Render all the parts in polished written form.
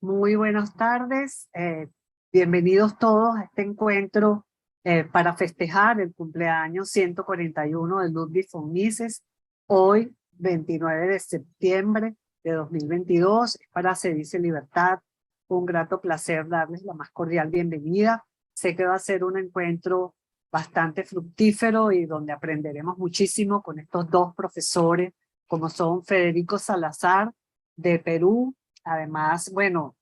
Muy buenas tardes. Bienvenidos todos a este encuentro para festejar el cumpleaños 141 de Ludwig von Mises. Hoy, 29 de septiembre de 2022, es para Se Dice Libertad. Un grato placer darles la más cordial bienvenida. Sé que va a ser un encuentro bastante fructífero y donde aprenderemos muchísimo con estos dos profesores, como son Federico Salazar de Perú. Además, bueno,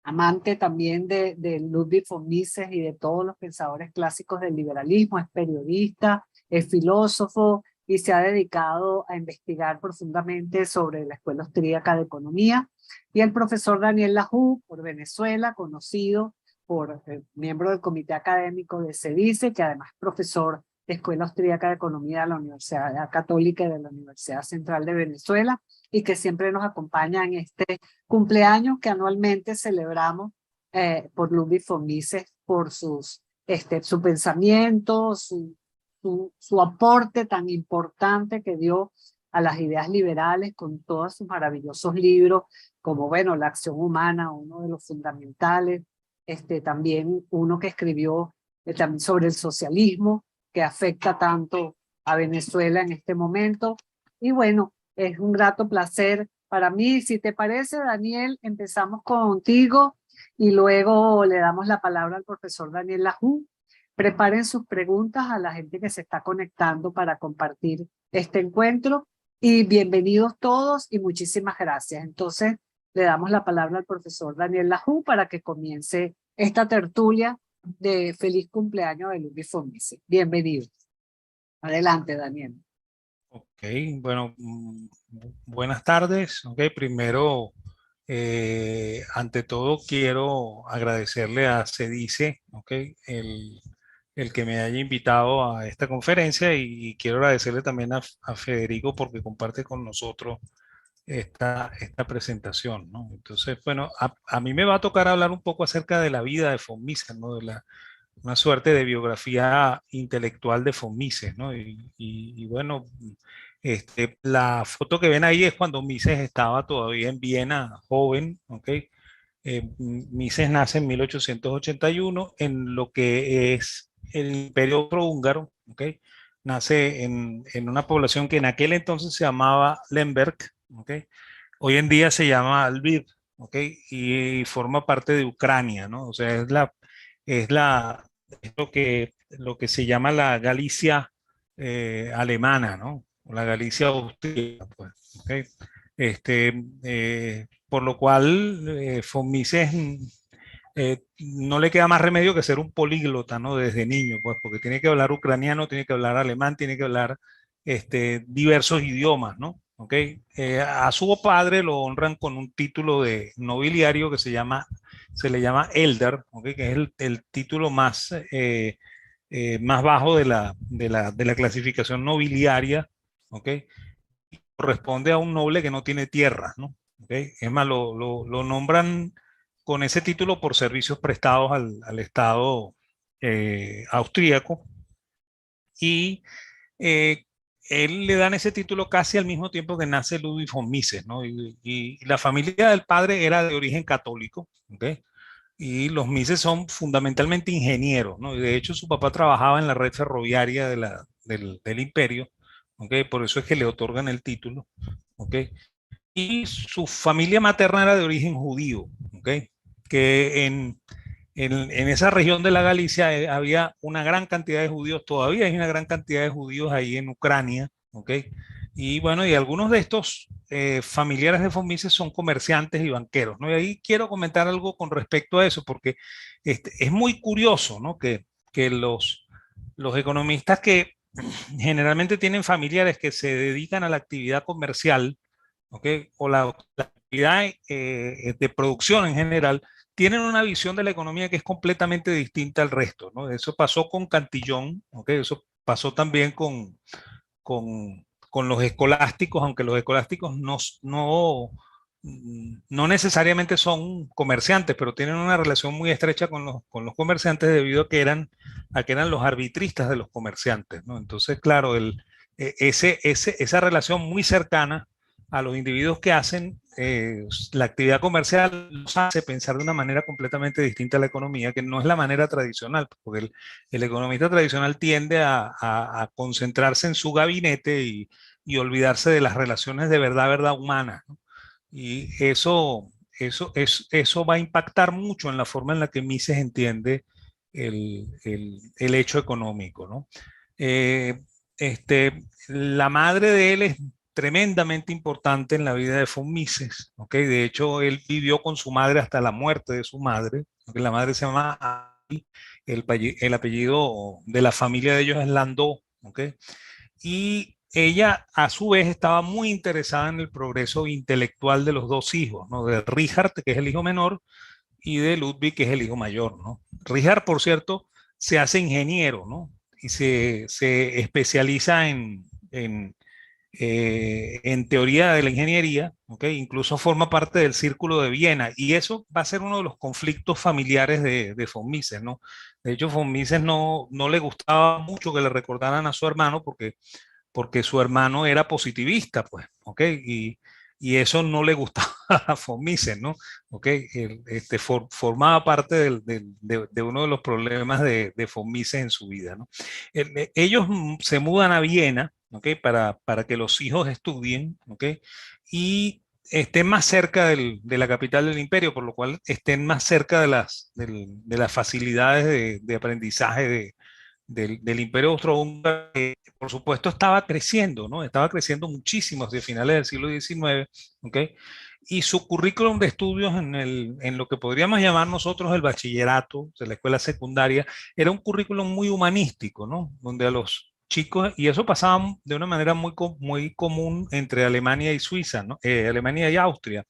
amante también de Ludwig von Mises y de todos los pensadores clásicos del liberalismo, es periodista, es filósofo y se ha dedicado a investigar profundamente sobre la Escuela Austríaca de Economía. Y el profesor Daniel Lajou, por Venezuela, conocido por miembro del comité académico de CEDICE, que además es profesor de Escuela Austríaca de Economía de la Universidad Católica y de la Universidad Central de Venezuela, y que siempre nos acompaña en este cumpleaños que anualmente celebramos por Ludwig von Mises, por su pensamiento, su aporte tan importante que dio a las ideas liberales con todos sus maravillosos libros, como bueno, La acción humana, uno de los fundamentales, también uno que escribió también sobre el socialismo, que afecta tanto a Venezuela en este momento. Y bueno, es un grato placer para mí. Si te parece, Daniel, empezamos contigo y luego le damos la palabra al profesor Daniel Lajou. Preparen sus preguntas a la gente que se está conectando para compartir este encuentro. Y bienvenidos todos y muchísimas gracias. Entonces, le damos la palabra al profesor Daniel Lajou para que comience esta tertulia de feliz cumpleaños de Ludwig von Mises. Bienvenidos. Adelante, Daniel. Ok, bueno, buenas tardes. Ok, primero, ante todo, quiero agradecerle a CEDICE, ok, el que me haya invitado a esta conferencia y quiero agradecerle también a Federico porque comparte con nosotros esta presentación, ¿no? Entonces, bueno, a mí me va a tocar hablar un poco acerca de la vida de von Mises, ¿no? Una suerte de biografía intelectual de von Mises, ¿no? Y bueno, la foto que ven ahí es cuando Mises estaba todavía en Viena, joven, ¿ok? Mises nace en 1881 en lo que es el Imperio Austrohúngaro, ¿ok? Nace en una población que en aquel entonces se llamaba Lemberg, ¿ok? Hoy en día se llama Lviv, ¿ok? Y forma parte de Ucrania, ¿no? O sea, es lo que se llama la Galicia alemana, ¿no? O la Galicia austríaca, pues, ¿ok? Por lo cual, von Mises no le queda más remedio que ser un políglota, ¿no? Desde niño, pues, porque tiene que hablar ucraniano, tiene que hablar alemán, tiene que hablar diversos idiomas, ¿no? ¿Ok? A su padre lo honran con un título de nobiliario que se le llama Elder, ¿ok? Que es el título más bajo de la clasificación nobiliaria, ¿ok? Corresponde a un noble que no tiene tierra, ¿no? ¿Okay? Es más, lo nombran con ese título por servicios prestados al Estado austríaco y eh, él le dan ese título casi al mismo tiempo que nace Ludwig von Mises, ¿no? Y la familia del padre era de origen católico, ¿okay? Y los Mises son fundamentalmente ingenieros, ¿no? Y de hecho su papá trabajaba en la red ferroviaria del imperio, ¿okay? Por eso es que le otorgan el título, ¿okay? Y su familia materna era de origen judío, ¿okay? Que en esa región de la Galicia había una gran cantidad de judíos, todavía hay una gran cantidad de judíos ahí en Ucrania, ¿ok? Y bueno, y algunos de estos familiares de von Mises son comerciantes y banqueros, ¿no? Y ahí quiero comentar algo con respecto a eso, porque es muy curioso, ¿no? Que los economistas que generalmente tienen familiares que se dedican a la actividad comercial, ¿ok? O la actividad de producción en general, tienen una visión de la economía que es completamente distinta al resto, ¿no? Eso pasó con Cantillon, ¿ok? Eso pasó también con los escolásticos, aunque los escolásticos no necesariamente son comerciantes, pero tienen una relación muy estrecha con los comerciantes debido a que eran los arbitristas de los comerciantes, ¿no? Entonces, claro, esa relación muy cercana a los individuos que hacen la actividad comercial, los hace pensar de una manera completamente distinta a la economía, que no es la manera tradicional, porque el economista tradicional tiende a concentrarse en su gabinete y olvidarse de las relaciones de verdad humanas, ¿no? Y eso va a impactar mucho en la forma en la que Mises entiende el hecho económico, ¿no? Eh, la madre de él es tremendamente importante en la vida de von Mises, ¿ok? De hecho, él vivió con su madre hasta la muerte de su madre, porque la madre se llama Annie, el apellido de la familia de ellos es Landau, ¿ok? Y ella, a su vez, estaba muy interesada en el progreso intelectual de los dos hijos, ¿no? De Richard, que es el hijo menor, y de Ludwig, que es el hijo mayor, ¿no? Richard, por cierto, se hace ingeniero, ¿no? Y se especializa en teoría de la ingeniería, ¿ok? Incluso forma parte del Círculo de Viena, y eso va a ser uno de los conflictos familiares de von Mises, ¿no? De hecho, von Mises no le gustaba mucho que le recordaran a su hermano porque su hermano era positivista, pues, ¿ok? Y eso no le gustaba a von Mises, ¿no? ¿Ok? Formaba parte de uno de los problemas de von Mises en su vida, ¿no? Ellos se mudan a Viena, ¿ok? Para que los hijos estudien, ¿ok? Y estén más cerca de la capital del imperio, por lo cual estén más cerca de las facilidades de aprendizaje del Imperio Austrohúngaro, que por supuesto estaba creciendo, ¿no? Estaba creciendo muchísimo hacia finales del siglo XIX, ¿ok? Y su currículum de estudios en lo que podríamos llamar nosotros el bachillerato de la escuela secundaria era un currículum muy humanístico, ¿no? Donde a los chicos, y eso pasaba de una manera muy común entre Alemania y Suiza, ¿no? Alemania y Austria.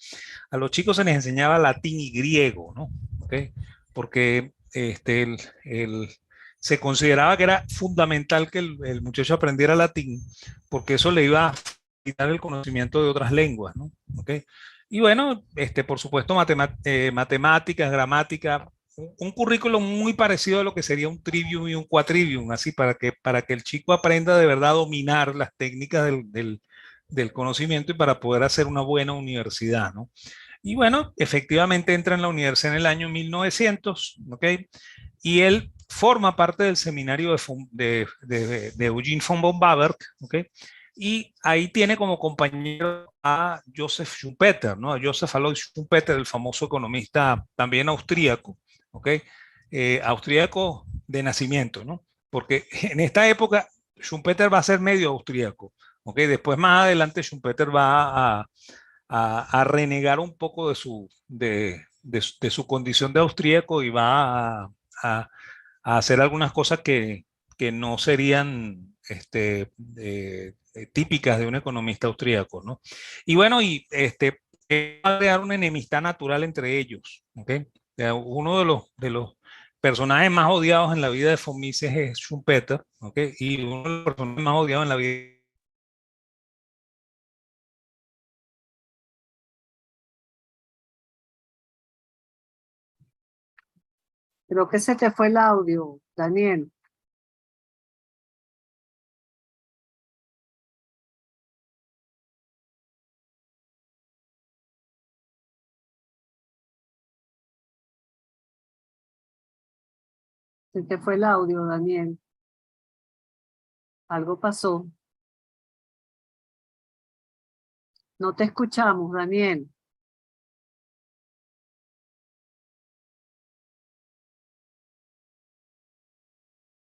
A los chicos se les enseñaba latín y griego, ¿no? ¿Ok? Porque se consideraba que era fundamental que el muchacho aprendiera latín, porque eso le iba a facilitar el conocimiento de otras lenguas, ¿no? ¿Ok? Y bueno, por supuesto, matemáticas, gramática, un currículum muy parecido a lo que sería un trivium y un quadrivium, así para que el chico aprenda de verdad a dominar las técnicas del conocimiento y para poder hacer una buena universidad, ¿no? Y bueno, efectivamente entra en la universidad en el año 1900, ¿ok? Y él forma parte del seminario de Eugene von Bavaria, ¿ok? Y ahí tiene como compañero a Joseph Schumpeter, ¿no? A Joseph Alois Schumpeter, el famoso economista también austríaco, ¿ok? Austríaco de nacimiento, ¿no? Porque en esta época Schumpeter va a ser medio austríaco, ¿ok? Después más adelante Schumpeter va a renegar un poco de su condición de austríaco y va a, a hacer algunas cosas que no serían típicas de un economista austríaco, ¿no? Y bueno, va a crear una enemistad natural entre ellos, ¿ok? Uno de los personajes más odiados en la vida de von Mises es Schumpeter, ¿ok? Y uno de los personajes más odiados en la vida. Creo que se te fue el audio, Daniel. Se te fue el audio, Daniel. Algo pasó. No te escuchamos, Daniel.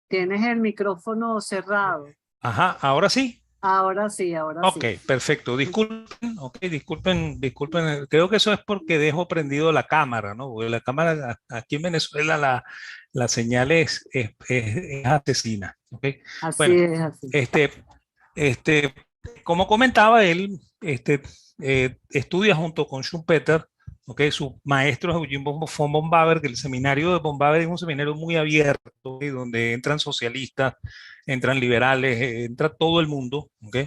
Tienes el micrófono cerrado. Ajá, ahora sí. Ahora sí, ahora Ok, sí. perfecto. Disculpen. Creo que eso es porque dejo prendido la cámara, ¿no? Porque la cámara aquí en Venezuela la señal es asesina. ¿Ok? Así Bueno, es, así. este, este, como comentaba él, estudia junto con Schumpeter, ¿ok? Su maestro es Eugene von Bavaria, que el seminario de von Bavaria es un seminario muy abierto, ¿ok? Donde entran socialistas, entran liberales, entra todo el mundo, ¿ok?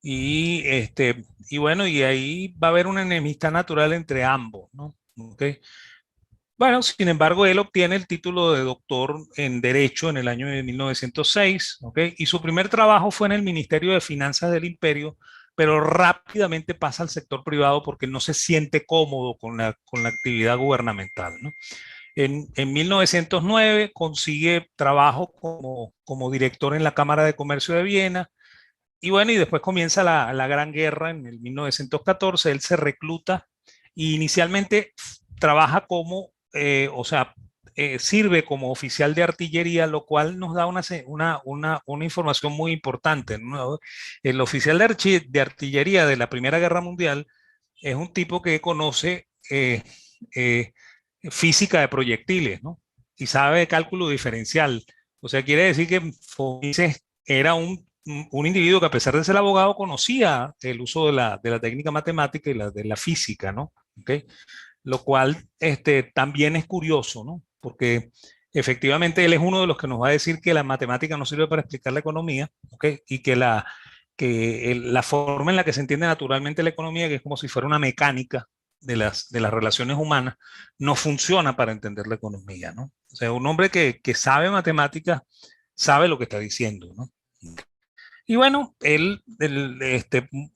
Y bueno, y ahí va a haber una enemistad natural entre ambos, ¿no? ¿Ok? Bueno, sin embargo, él obtiene el título de doctor en Derecho en el año de 1906, ¿ok? Y su primer trabajo fue en el Ministerio de Finanzas del Imperio, pero rápidamente pasa al sector privado porque no se siente cómodo con la actividad gubernamental, ¿no? En 1909 consigue trabajo como director en la Cámara de Comercio de Viena. Y bueno, y después comienza la Gran Guerra en el 1914. Él se recluta y inicialmente trabaja o sea, sirve como oficial de artillería, lo cual nos da una información muy importante, ¿no? El oficial de artillería de la Primera Guerra Mundial es un tipo que conoce eh, física de proyectiles, ¿no? Y sabe de cálculo diferencial. O sea, quiere decir que Fomises era un individuo que, a pesar de ser abogado, conocía el uso de la técnica matemática y de la física, ¿no? ¿Okay? Lo cual también es curioso, ¿no? Porque efectivamente él es uno de los que nos va a decir que la matemática no sirve para explicar la economía, ¿ok? Y que la forma en la que se entiende naturalmente la economía, que es como si fuera una mecánica de las relaciones humanas, no funciona para entender la economía, ¿no? O sea, un hombre que sabe matemáticas sabe lo que está diciendo, ¿no? Y bueno, en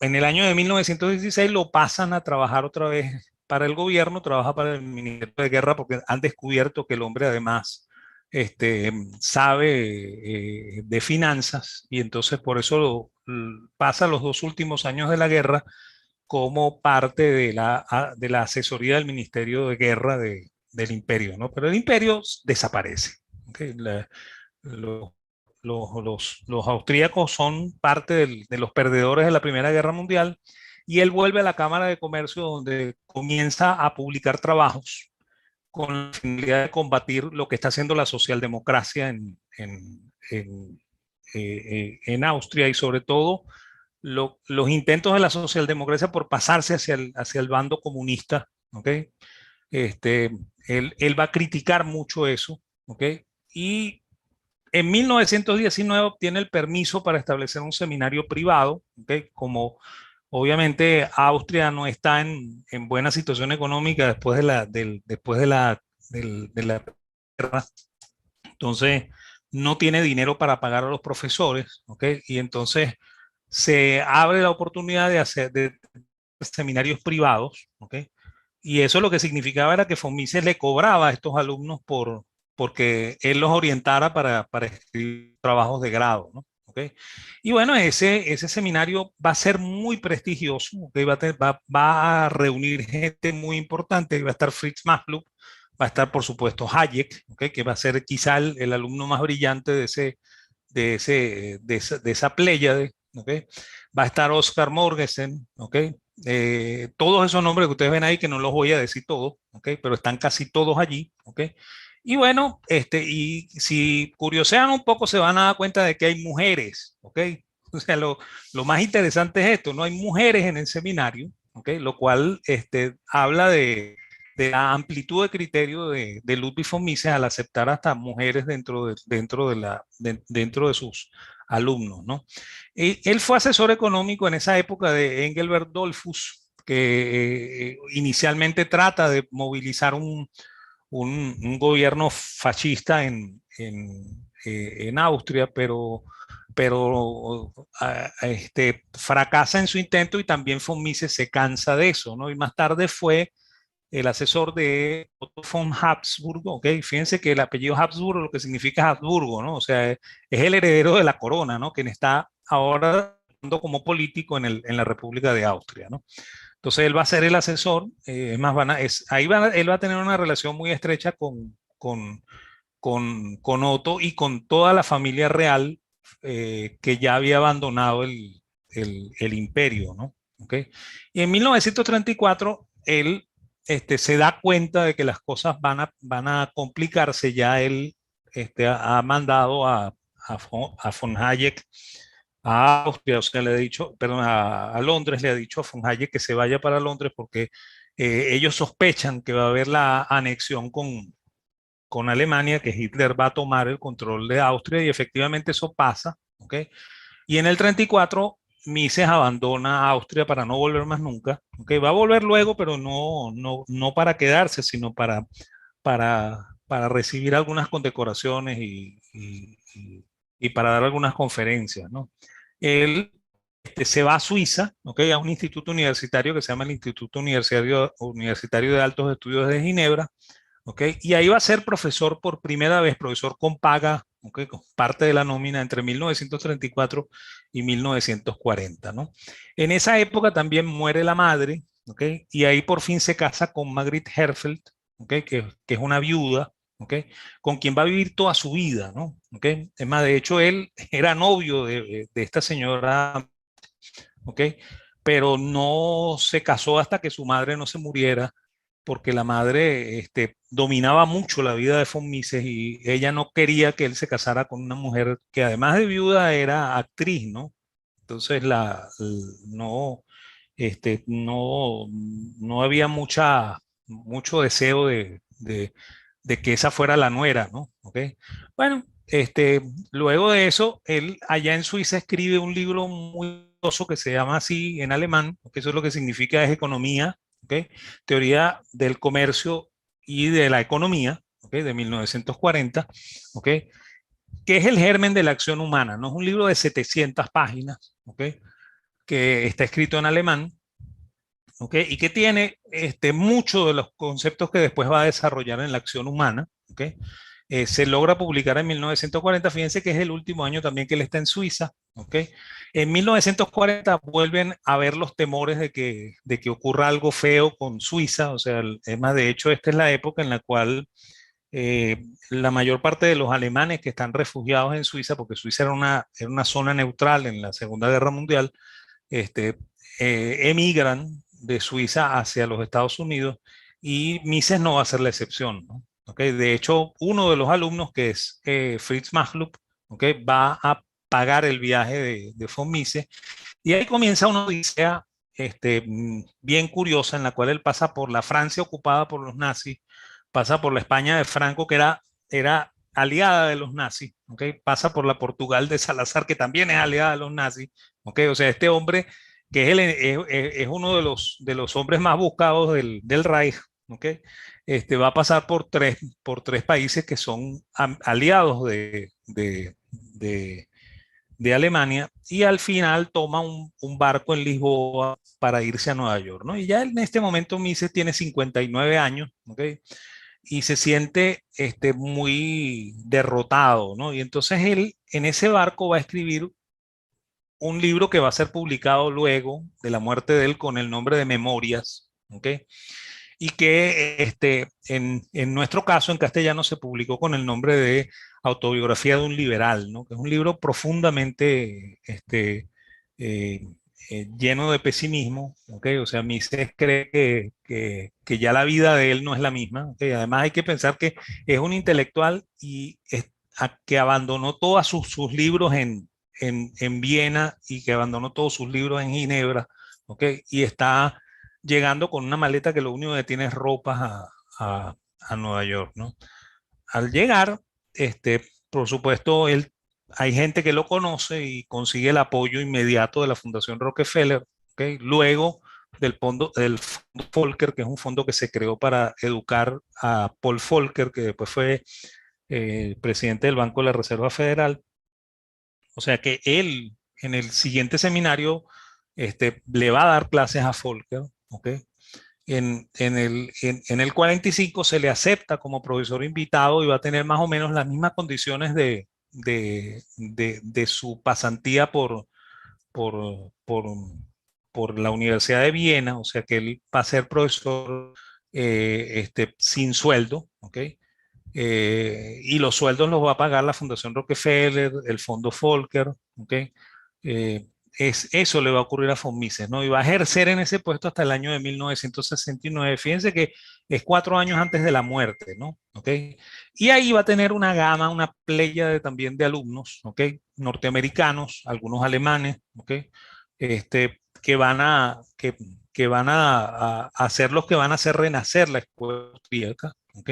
el año de 1916 lo pasan a trabajar otra vez para el gobierno, trabaja para el Ministerio de Guerra porque han descubierto que el hombre además sabe de finanzas, y entonces por eso pasa los 2 últimos años de la guerra como parte de la asesoría del Ministerio de Guerra del imperio, ¿no? Pero el imperio desaparece. ¿Okay? Los, los austríacos son parte de los perdedores de la Primera Guerra Mundial, y él vuelve a la Cámara de Comercio, donde comienza a publicar trabajos con la finalidad de combatir lo que está haciendo la socialdemocracia en Austria, y sobre todo los intentos de la socialdemocracia por pasarse hacia el bando comunista, ¿ok? Este, él va a criticar mucho eso, ¿ok? Y en 1919 obtiene el permiso para establecer un seminario privado, ¿okay? Como obviamente Austria no está en buena situación económica después de la guerra, entonces no tiene dinero para pagar a los profesores, ¿ok? Y entonces se abre la oportunidad de seminarios privados, ¿ok? Y eso lo que significaba era que Fomises le cobraba a estos alumnos porque él los orientara para escribir trabajos de grado, ¿no? ¿Okay? Y bueno, ese seminario va a ser muy prestigioso, ¿okay? Va a reunir gente muy importante. Va a estar Fritz Machlup, va a estar por supuesto Hayek, ¿okay? Que va a ser quizá el alumno más brillante de esa pléyade, ¿okay? Va a estar Oscar Morgensen, ¿okay? Todos esos nombres que ustedes ven ahí, que no los voy a decir todos, ¿okay? Pero están casi todos allí, ¿okay? Y bueno, y si curiosean un poco, se van a dar cuenta de que hay mujeres, ¿ok? O sea, lo más interesante es esto: no hay mujeres en el seminario, ¿ok? Lo cual habla de la amplitud de criterio de Ludwig von Mises al aceptar hasta mujeres dentro de sus alumnos, ¿no? Él fue asesor económico en esa época de Engelbert Dollfuss, que inicialmente trata de movilizar un gobierno fascista en Austria, pero fracasa en su intento, y también von Mises se cansa de eso, ¿no? Y más tarde fue el asesor de Otto von Habsburgo, ¿ok? Fíjense que el apellido Habsburgo lo que significa Habsburgo, ¿no? O sea, es el heredero de la corona, ¿no? Quien está ahora como político en la República de Austria, ¿no? Entonces él va a ser el asesor, es más, él va a tener una relación muy estrecha con Otto y con toda la familia real, que ya había abandonado el imperio, ¿no? ¿Okay? Y en 1934 él se da cuenta de que las cosas van a complicarse. Ya él ha mandado a von Hayek a Austria, o sea, le ha dicho, perdón, a Londres, le ha dicho a von Hayek que se vaya para Londres porque ellos sospechan que va a haber la anexión con Alemania, que Hitler va a tomar el control de Austria, y efectivamente eso pasa, ¿ok? Y en el 34 Mises abandona Austria para no volver más nunca, ¿ok? Va a volver luego, pero no para quedarse, sino para recibir algunas condecoraciones y para dar algunas conferencias, ¿no? Él se va a Suiza, ¿okay? A un instituto universitario que se llama el Instituto Universitario de Altos Estudios de Ginebra, ¿okay? Y ahí va a ser profesor por primera vez, profesor con paga, ¿okay? Con parte de la nómina entre 1934 y 1940, ¿no? En esa época también muere la madre, ¿okay? Y ahí por fin se casa con Margrit Herfeld, ¿okay? Que es una viuda, ¿okay? Con quien va a vivir toda su vida, ¿no? ¿Okay? Es más, de hecho, él era novio de esta señora, ¿ok? Pero no se casó hasta que su madre no se muriera, porque la madre dominaba mucho la vida de von Mises y ella no quería que él se casara con una mujer que además de viuda era actriz, ¿no? Entonces no, no había mucho deseo de que esa fuera la nuera, ¿no? ¿Ok? Bueno, luego de eso, él allá en Suiza escribe un libro muy famoso que se llama así en alemán, que eso es lo que significa es economía, ¿ok? Teoría del comercio y de la economía, ¿ok? De 1940, ¿ok? Que es el germen de la acción humana, no es un libro de 700 páginas, ¿ok? Que está escrito en alemán, ¿ok? Y que tiene muchos de los conceptos que después va a desarrollar en la acción humana, ¿ok? Se logra publicar en 1940, fíjense que es el último año también que él está en Suiza, ¿ok? En 1940 vuelven a ver los temores de que ocurra algo feo con Suiza, o sea, es más, de hecho, esta es la época en la cual la mayor parte de los alemanes que están refugiados en Suiza, porque Suiza era una zona neutral en la Segunda Guerra Mundial, este, emigran de Suiza hacia los Estados Unidos y Mises no va a ser la excepción, ¿no? ¿Okay? De hecho, uno de los alumnos, que es Fritz Machlup, ¿okay? Va a pagar el viaje de von Mises y ahí comienza una odisea bien curiosa en la cual él pasa por la Francia ocupada por los nazis, pasa por la España de Franco, que era aliada de los nazis, ¿okay? Pasa por la Portugal de Salazar, que también es aliada de los nazis, ¿okay? O sea, este hombre que es uno de los hombres más buscados del Reich, ¿okay? Va a pasar por tres países que son aliados de Alemania y al final toma un barco en Lisboa para irse a Nueva York, ¿no? Y ya en este momento Mises tiene 59 años, ¿ok? Y se siente muy derrotado, ¿no? Y entonces él en ese barco va a escribir un libro que va a ser publicado luego de la muerte de él con el nombre de Memorias, ¿ok? Y que en nuestro caso en castellano se publicó con el nombre de Autobiografía de un liberal, ¿no? Que es un libro profundamente eh, lleno de pesimismo, ¿ok? O sea, Mises cree que ya la vida de él no es la misma, ¿ok? Además hay que pensar que es un intelectual y que abandonó todos sus libros en Viena y que abandonó todos sus libros en Ginebra, ¿ok? Y está llegando con una maleta que lo único que tiene es ropas a Nueva York, ¿no? Al llegar, por supuesto, hay gente que lo conoce y consigue el apoyo inmediato de la Fundación Rockefeller, ¿okay? Luego del fondo Volcker, que es un fondo que se creó para educar a Paul Volcker, que después fue presidente del Banco de la Reserva Federal. O sea que él, en el siguiente seminario, le va a dar clases a Volcker, ¿ok? En el 45 se le acepta como profesor invitado y va a tener más o menos las mismas condiciones de su pasantía por, por, por la Universidad de Viena, o sea que él va a ser profesor sin sueldo, ¿ok? Y los sueldos los va a pagar la Fundación Rockefeller, el Fondo Volcker, ¿ok? Eh, eso le va a ocurrir a von Mises, ¿no? Y va a ejercer en ese puesto hasta el año de 1969. Fíjense que es 4 años antes de la muerte, ¿no? ¿Ok? Y ahí va a tener una gama, una playa también de alumnos, ¿ok? Norteamericanos, algunos alemanes, ¿ok? Que van a ser los que van a hacer renacer la escuela austríaca, ¿ok?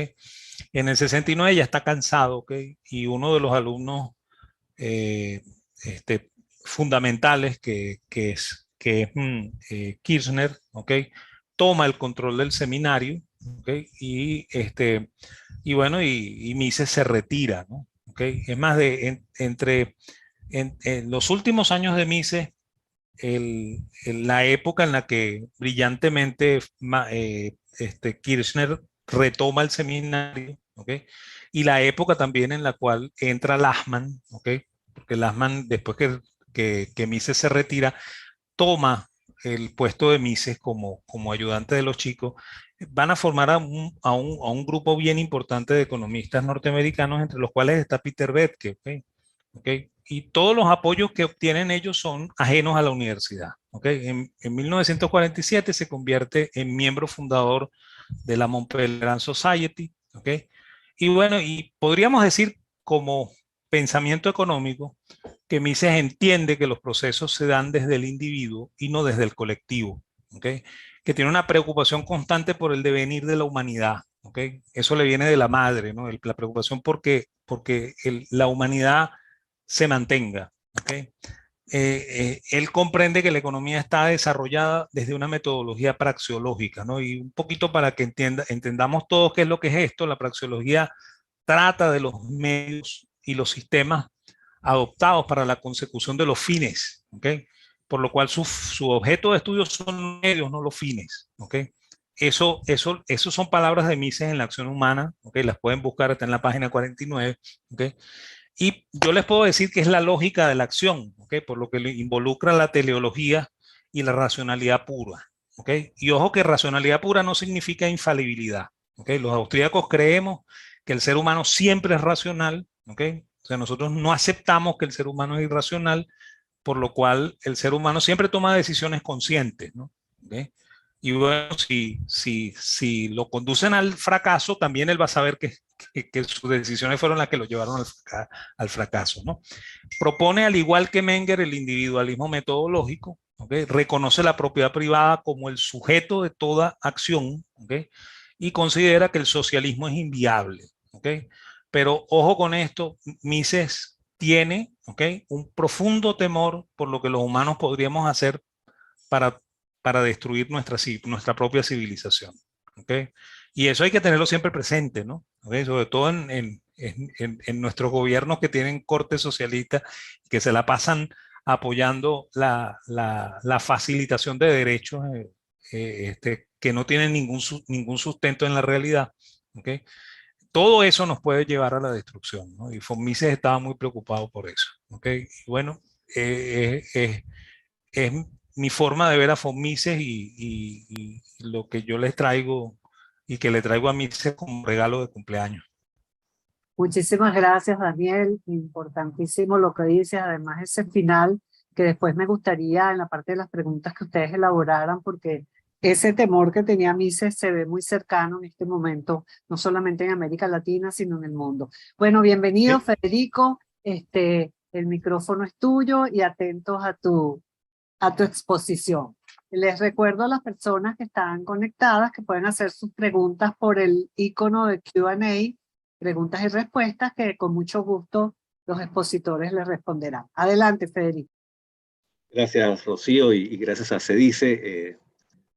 En el 69 ya está cansado, ¿ok? Y uno de los alumnos eh, fundamentales, que es Kirchner, ¿ok? Toma el control del seminario, ¿ok? Y bueno, y Mises se retira, ¿no? ¿Ok? Es más, entre en los últimos años de Mises, la época en la que brillantemente Kirchner retoma el seminario, ¿ok? Y la época también en la cual entra Lachmann, ¿ok? Porque Lachmann, después que Mises se retira, toma el puesto de Mises como ayudante de los chicos. Van a formar a un grupo bien importante de economistas norteamericanos, entre los cuales está Peter Bethke, ¿ok? ¿Ok? Y todos los apoyos que obtienen ellos son ajenos a la universidad. ¿Ok? En 1947 se convierte en miembro fundador de la Mont Pelerin Society. ¿Ok? Y bueno, y podríamos decir como pensamiento económico que Mises entiende que los procesos se dan desde el individuo y no desde el colectivo. ¿Ok? Que tiene una preocupación constante por el devenir de la humanidad. ¿Ok? Eso le viene de la madre, ¿no? La preocupación porque la humanidad se mantenga. ¿Okay? Él comprende que la economía está desarrollada desde una metodología praxeológica, ¿no? Y un poquito para que entendamos todos qué es lo que es esto, la praxeología trata de los medios y los sistemas adoptados para la consecución de los fines, ¿ok? Por lo cual su objeto de estudio son los medios, no los fines, ¿ok? Eso son palabras de Mises en la acción humana, ¿ok? Las pueden buscar, está en la página 49, ¿ok? Y yo les puedo decir que es la lógica de la acción, ¿ok? Por lo que involucra la teleología y la racionalidad pura, ¿ok? Y ojo que racionalidad pura no significa infalibilidad, ¿ok? Los austríacos creemos que el ser humano siempre es racional, ¿ok? O sea, nosotros no aceptamos que el ser humano es irracional, por lo cual el ser humano siempre toma decisiones conscientes, ¿no? ¿Ok? Y bueno, si lo conducen al fracaso, también él va a saber que sus decisiones fueron las que lo llevaron al fracaso, ¿no? Propone, al igual que Menger, el individualismo metodológico, ¿okay? Reconoce la propiedad privada como el sujeto de toda acción, ¿okay? Y considera que el socialismo es inviable, ¿okay? Pero ojo con esto, Mises tiene, ¿okay? Un profundo temor por lo que los humanos podríamos hacer para, para destruir nuestra propia civilización. ¿Okay? Y eso hay que tenerlo siempre presente, ¿no? ¿Okay? Sobre todo en nuestros gobiernos que tienen corte socialista, que se la pasan apoyando la facilitación de derechos que no tienen ningún sustento en la realidad. ¿Okay? Todo eso nos puede llevar a la destrucción, ¿no? Y von Mises estaba muy preocupado por eso. ¿Okay? Y bueno, es mi forma de ver a Fomises y lo que yo les traigo y que le traigo a Mises como regalo de cumpleaños. Muchísimas gracias, Daniel. Importantísimo lo que dices. Además, ese final, que después me gustaría en la parte de las preguntas que ustedes elaboraran, porque ese temor que tenía Mises se ve muy cercano en este momento, no solamente en América Latina, sino en el mundo. Bueno, bienvenido, ¿Sí? Federico. El micrófono es tuyo y atentos a tu exposición. Les recuerdo a las personas que están conectadas que pueden hacer sus preguntas por el icono de Q&A, preguntas y respuestas, que con mucho gusto los expositores les responderán. Adelante, Federico. Gracias, Rocío, y gracias a CEDICE.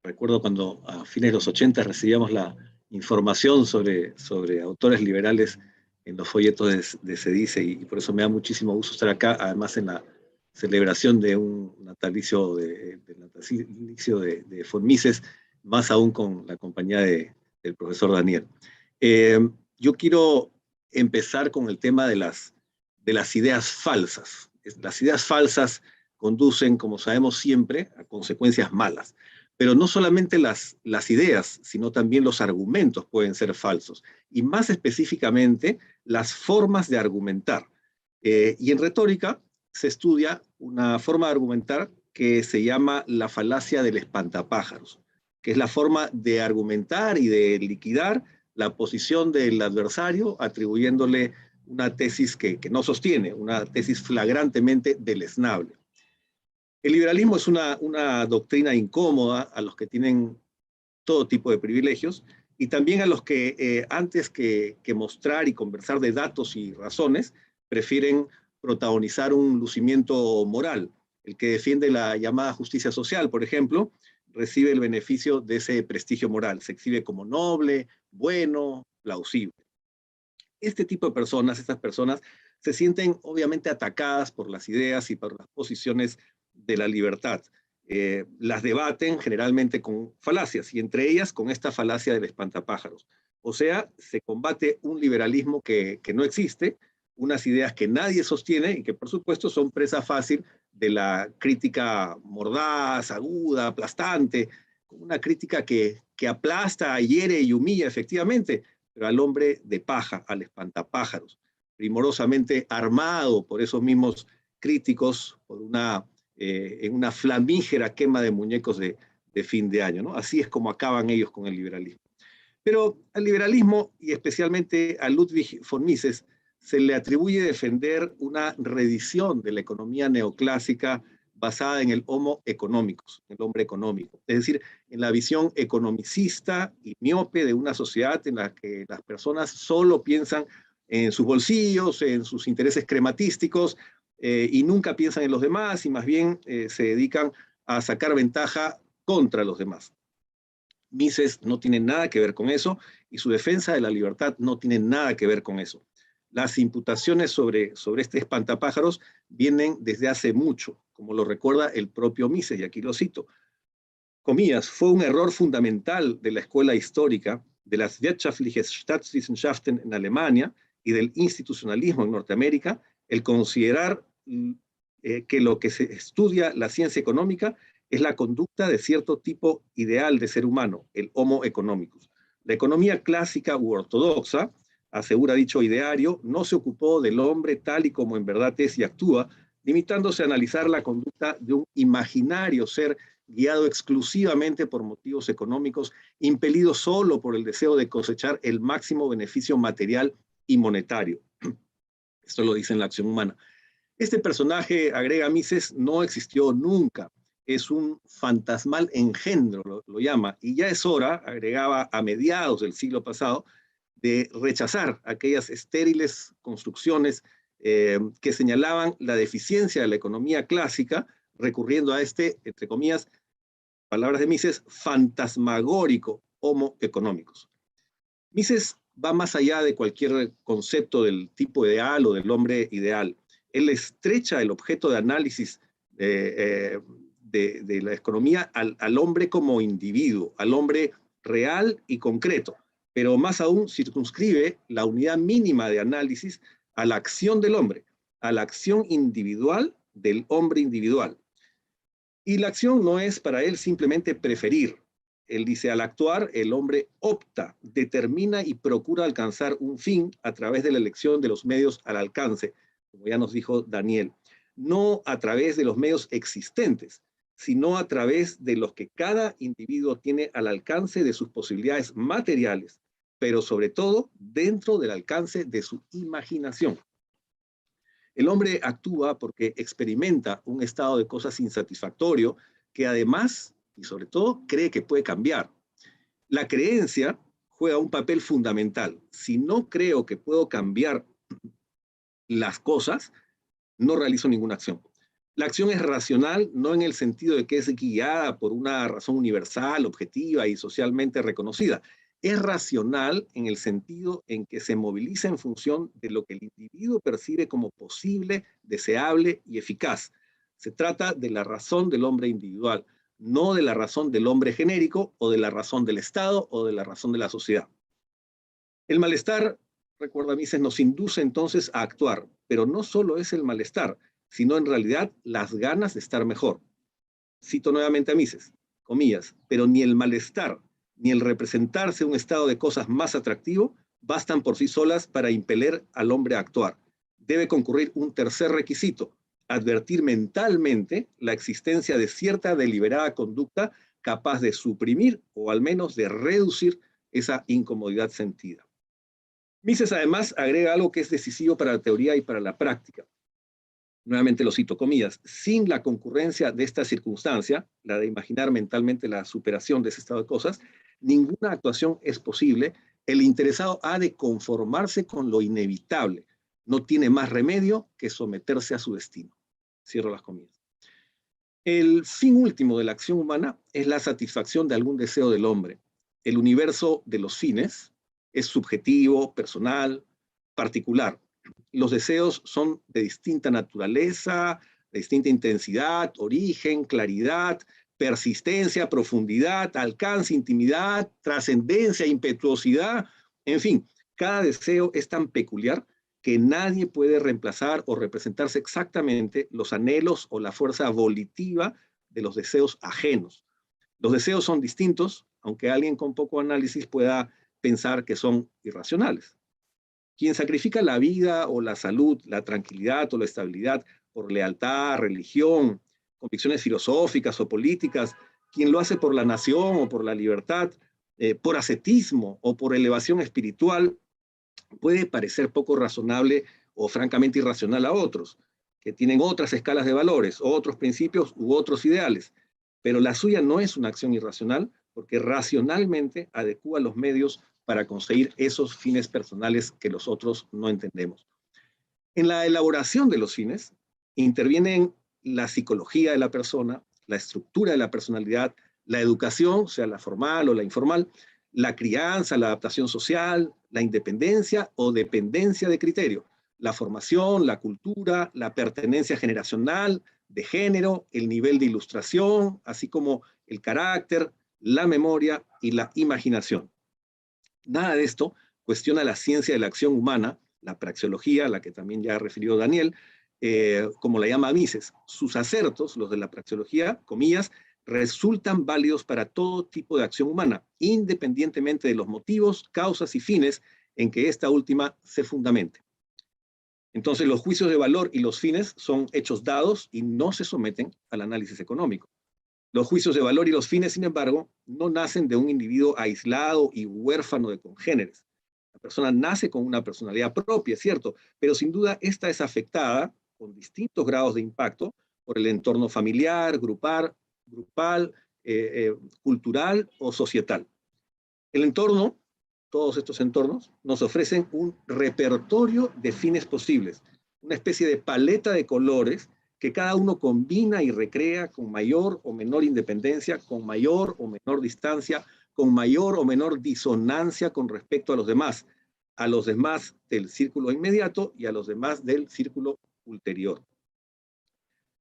Recuerdo cuando a fines de los 80 recibíamos la información sobre autores liberales en los folletos de CEDICE, y por eso me da muchísimo gusto estar acá, además en la celebración de un natalicio de von Mises, más aún con la compañía del profesor Daniel. Yo quiero empezar con el tema de las ideas falsas. Las ideas falsas conducen, como sabemos siempre, a consecuencias malas. Pero no solamente las ideas, sino también los argumentos pueden ser falsos. Y más específicamente, las formas de argumentar. Y en retórica se estudia una forma de argumentar que se llama la falacia del espantapájaros, que es la forma de argumentar y de liquidar la posición del adversario atribuyéndole una tesis que no sostiene, una tesis flagrantemente deleznable. El liberalismo es una doctrina incómoda a los que tienen todo tipo de privilegios y también a los que antes que mostrar y conversar de datos y razones, prefieren protagonizar un lucimiento moral. El que defiende la llamada justicia social, por ejemplo, recibe el beneficio de ese prestigio moral. Se exhibe como noble, bueno, plausible. Este tipo de personas, estas personas, se sienten obviamente atacadas por las ideas y por las posiciones de la libertad. Las debaten generalmente con falacias, y entre ellas con esta falacia del espantapájaros. O sea, se combate un liberalismo que no existe, unas ideas que nadie sostiene y que por supuesto son presa fácil de la crítica mordaz, aguda, aplastante, una crítica que aplasta, hiere y humilla efectivamente, pero al hombre de paja, al espantapájaros, primorosamente armado por esos mismos críticos, por en una flamígera quema de muñecos de fin de año, ¿no? Así es como acaban ellos con el liberalismo. Pero al liberalismo, y especialmente a Ludwig von Mises, se le atribuye defender una reedición de la economía neoclásica basada en el homo economicus, el hombre económico. Es decir, en la visión economicista y miope de una sociedad en la que las personas solo piensan en sus bolsillos, en sus intereses crematísticos, y nunca piensan en los demás, y más bien se dedican a sacar ventaja contra los demás. Mises no tiene nada que ver con eso, y su defensa de la libertad no tiene nada que ver con eso. Las imputaciones sobre este espantapájaros vienen desde hace mucho, como lo recuerda el propio Mises, y aquí lo cito. Comillas, fue un error fundamental de la escuela histórica, de las Wirtschaftliche Staatswissenschaften en Alemania y del institucionalismo en Norteamérica, el considerar que lo que se estudia la ciencia económica es la conducta de cierto tipo ideal de ser humano, el homo economicus. La economía clásica u ortodoxa, asegura dicho ideario, no se ocupó del hombre tal y como en verdad es y actúa, limitándose a analizar la conducta de un imaginario ser guiado exclusivamente por motivos económicos, impelido solo por el deseo de cosechar el máximo beneficio material y monetario. Esto lo dice en La acción humana. Este personaje, agrega Mises, no existió nunca. Es un fantasmal engendro, lo llama, y ya es hora, agregaba a mediados del siglo pasado, de rechazar aquellas estériles construcciones que señalaban la deficiencia de la economía clásica, recurriendo a este, entre comillas, palabras de Mises, fantasmagórico homo economicus. Mises va más allá de cualquier concepto del tipo ideal o del hombre ideal. Él estrecha el objeto de análisis de la economía al hombre como individuo, al hombre real y concreto, pero más aún circunscribe la unidad mínima de análisis a la acción del hombre, a la acción individual del hombre individual. Y la acción no es para él simplemente preferir. Él dice, al actuar, el hombre opta, determina y procura alcanzar un fin a través de la elección de los medios al alcance, como ya nos dijo Daniel, no a través de los medios existentes, sino a través de los que cada individuo tiene al alcance de sus posibilidades materiales, pero sobre todo dentro del alcance de su imaginación. El hombre actúa porque experimenta un estado de cosas insatisfactorio que además, y sobre todo, cree que puede cambiar. La creencia juega un papel fundamental. Si no creo que puedo cambiar las cosas, no realizo ninguna acción. La acción es racional, no en el sentido de que es guiada por una razón universal, objetiva y socialmente reconocida. Es racional en el sentido en que se moviliza en función de lo que el individuo percibe como posible, deseable y eficaz. Se trata de la razón del hombre individual, no de la razón del hombre genérico o de la razón del Estado o de la razón de la sociedad. El malestar, recuerda Mises, nos induce entonces a actuar, pero no solo es el malestar, sino en realidad las ganas de estar mejor. Cito nuevamente a Mises, comillas, pero ni el malestar ni el representarse un estado de cosas más atractivo bastan por sí solas para impeler al hombre a actuar. Debe concurrir un tercer requisito, advertir mentalmente la existencia de cierta deliberada conducta capaz de suprimir o al menos de reducir esa incomodidad sentida. Mises además agrega algo que es decisivo para la teoría y para la práctica. Nuevamente lo cito, comillas, sin la concurrencia de esta circunstancia, la de imaginar mentalmente la superación de ese estado de cosas, ninguna actuación es posible. El interesado ha de conformarse con lo inevitable. No tiene más remedio que someterse a su destino. Cierro las comillas. El fin último de la acción humana es la satisfacción de algún deseo del hombre. El universo de los fines es subjetivo, personal, particular. Los deseos son de distinta naturaleza, de distinta intensidad, origen, claridad, persistencia, profundidad, alcance, intimidad, trascendencia, impetuosidad, en fin, cada deseo es tan peculiar que nadie puede reemplazar o representarse exactamente los anhelos o la fuerza volitiva de los deseos ajenos. Los deseos son distintos, aunque alguien con poco análisis pueda pensar que son irracionales. Quien sacrifica la vida o la salud, la tranquilidad o la estabilidad por lealtad, religión, convicciones filosóficas o políticas, quien lo hace por la nación o por la libertad, por ascetismo o por elevación espiritual, puede parecer poco razonable o francamente irracional a otros, que tienen otras escalas de valores, otros principios u otros ideales, pero la suya no es una acción irracional porque racionalmente adecúa los medios para conseguir esos fines personales que los otros no entendemos. En la elaboración de los fines intervienen la psicología de la persona, la estructura de la personalidad, la educación, sea la formal o la informal, la crianza, la adaptación social, la independencia o dependencia de criterio, la formación, la cultura, la pertenencia generacional, de género, el nivel de ilustración, así como el carácter, la memoria y la imaginación. Nada de esto cuestiona la ciencia de la acción humana, la praxeología, a la que también ya refirió Daniel, como la llama Mises. Sus acertos, los de la praxeología, comillas, resultan válidos para todo tipo de acción humana, independientemente de los motivos, causas y fines en que esta última se fundamente. Entonces, los juicios de valor y los fines son hechos dados y no se someten al análisis económico. Los juicios de valor y los fines, sin embargo, no nacen de un individuo aislado y huérfano de congéneres. La persona nace con una personalidad propia, es cierto, pero sin duda esta es afectada con distintos grados de impacto por el entorno familiar, grupal, cultural o societal. El entorno, todos estos entornos, nos ofrecen un repertorio de fines posibles, una especie de paleta de colores que cada uno combina y recrea con mayor o menor independencia, con mayor o menor distancia, con mayor o menor disonancia con respecto a los demás del círculo inmediato y a los demás del círculo ulterior.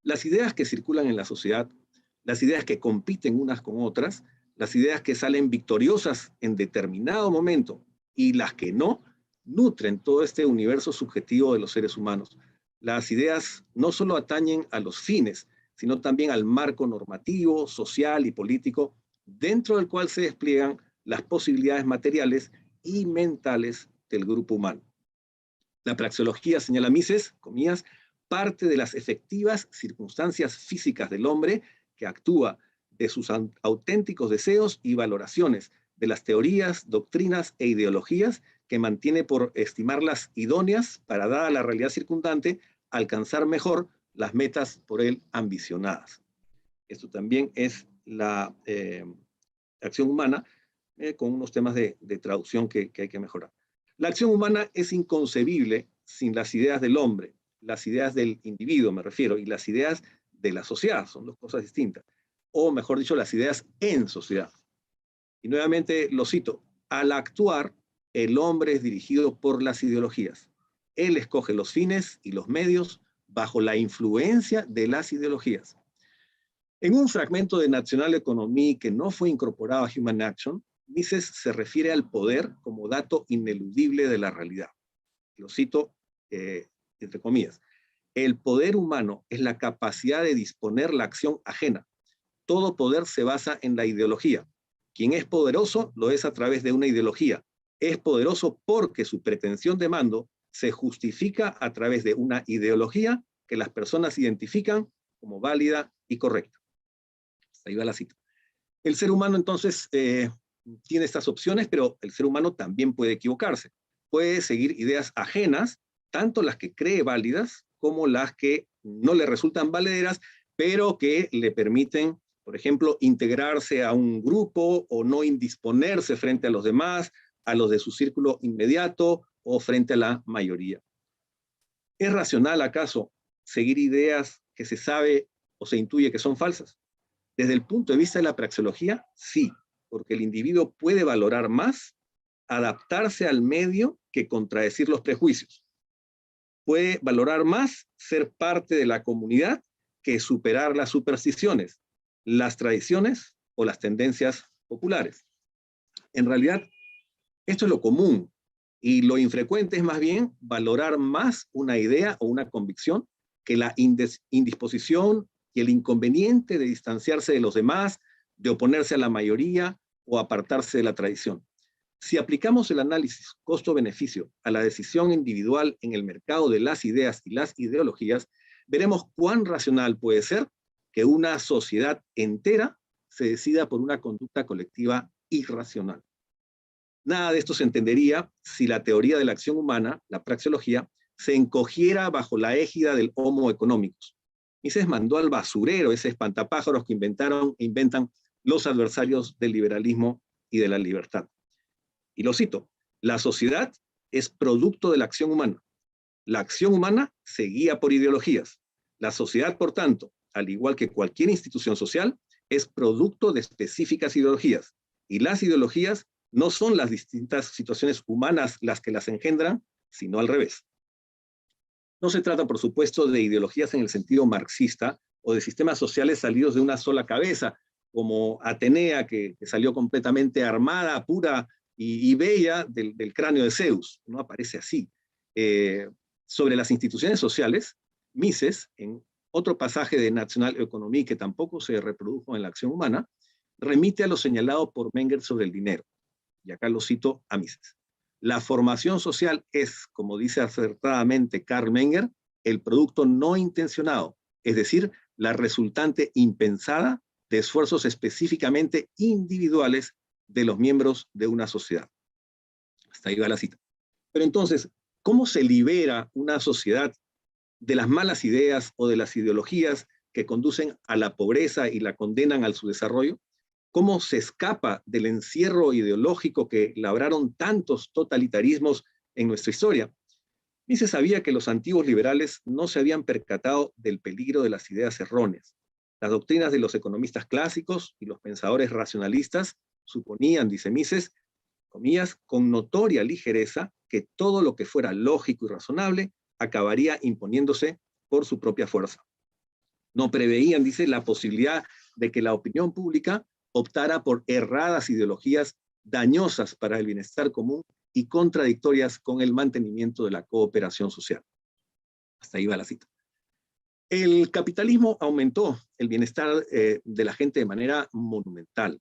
Las ideas que circulan en la sociedad, las ideas que compiten unas con otras, las ideas que salen victoriosas en determinado momento y las que no, nutren todo este universo subjetivo de los seres humanos. Las ideas no solo atañen a los fines, sino también al marco normativo, social y político, dentro del cual se despliegan las posibilidades materiales y mentales del grupo humano. La praxeología, señala Mises, comillas, parte de las efectivas circunstancias físicas del hombre que actúa de sus auténticos deseos y valoraciones, de las teorías, doctrinas e ideologías que mantiene por estimarlas idóneas para, dada la realidad circundante, alcanzar mejor las metas por él ambicionadas. Esto también es la acción humana, con unos temas de traducción que hay que mejorar. La acción humana es inconcebible sin las ideas del hombre, las ideas del individuo, me refiero, y las ideas de la sociedad, son dos cosas distintas. O mejor dicho, las ideas en sociedad. Y nuevamente lo cito, al actuar, el hombre es dirigido por las ideologías. Él escoge los fines y los medios bajo la influencia de las ideologías. En un fragmento de National Economy que no fue incorporado a Human Action, Mises se refiere al poder como dato ineludible de la realidad. Lo cito entre comillas. El poder humano es la capacidad de disponer la acción ajena. Todo poder se basa en la ideología. Quien es poderoso lo es a través de una ideología. Es poderoso porque su pretensión de mando se justifica a través de una ideología que las personas identifican como válida y correcta. Ahí va la cita. El ser humano entonces tiene estas opciones, pero el ser humano también puede equivocarse. Puede seguir ideas ajenas, tanto las que cree válidas como las que no le resultan valederas, pero que le permiten, por ejemplo, integrarse a un grupo o no indisponerse frente a los demás, a los de su círculo inmediato o frente a la mayoría. ¿Es racional acaso seguir ideas que se sabe o se intuye que son falsas? Desde el punto de vista de la praxeología, sí, porque el individuo puede valorar más adaptarse al medio que contradecir los prejuicios. Puede valorar más ser parte de la comunidad que superar las supersticiones, las tradiciones o las tendencias populares. En realidad, esto es lo común, y lo infrecuente es más bien valorar más una idea o una convicción que la indisposición y el inconveniente de distanciarse de los demás, de oponerse a la mayoría o apartarse de la tradición. Si aplicamos el análisis costo-beneficio a la decisión individual en el mercado de las ideas y las ideologías, veremos cuán racional puede ser que una sociedad entera se decida por una conducta colectiva irracional. Nada de esto se entendería si la teoría de la acción humana, la praxeología, se encogiera bajo la égida del Homo economicus. Mises mandó al basurero ese espantapájaros que inventan los adversarios del liberalismo y de la libertad. Y lo cito: la sociedad es producto de la acción humana. La acción humana se guía por ideologías. La sociedad, por tanto, al igual que cualquier institución social, es producto de específicas ideologías. Y las ideologías no son las distintas situaciones humanas las que las engendran, sino al revés. No se trata, por supuesto, de ideologías en el sentido marxista o de sistemas sociales salidos de una sola cabeza, como Atenea, que salió completamente armada, pura y bella del cráneo de Zeus. No aparece así. Sobre las instituciones sociales, Mises, en otro pasaje de National Economy que tampoco se reprodujo en la acción humana, remite a lo señalado por Menger sobre el dinero. Y acá lo cito a Mises. La formación social es, como dice acertadamente Karl Menger, el producto no intencionado, es decir, la resultante impensada de esfuerzos específicamente individuales de los miembros de una sociedad. Hasta ahí va la cita. Pero entonces, ¿cómo se libera una sociedad de las malas ideas o de las ideologías que conducen a la pobreza y la condenan al subdesarrollo? ¿Cómo se escapa del encierro ideológico que labraron tantos totalitarismos en nuestra historia? Mises sabía que los antiguos liberales no se habían percatado del peligro de las ideas erróneas. Las doctrinas de los economistas clásicos y los pensadores racionalistas suponían, dice Mises, comillas, con notoria ligereza, que todo lo que fuera lógico y razonable acabaría imponiéndose por su propia fuerza. No preveían, dice, la posibilidad de que la opinión pública optara por erradas ideologías dañosas para el bienestar común y contradictorias con el mantenimiento de la cooperación social. Hasta ahí va la cita. El capitalismo aumentó el bienestar de la gente de manera monumental.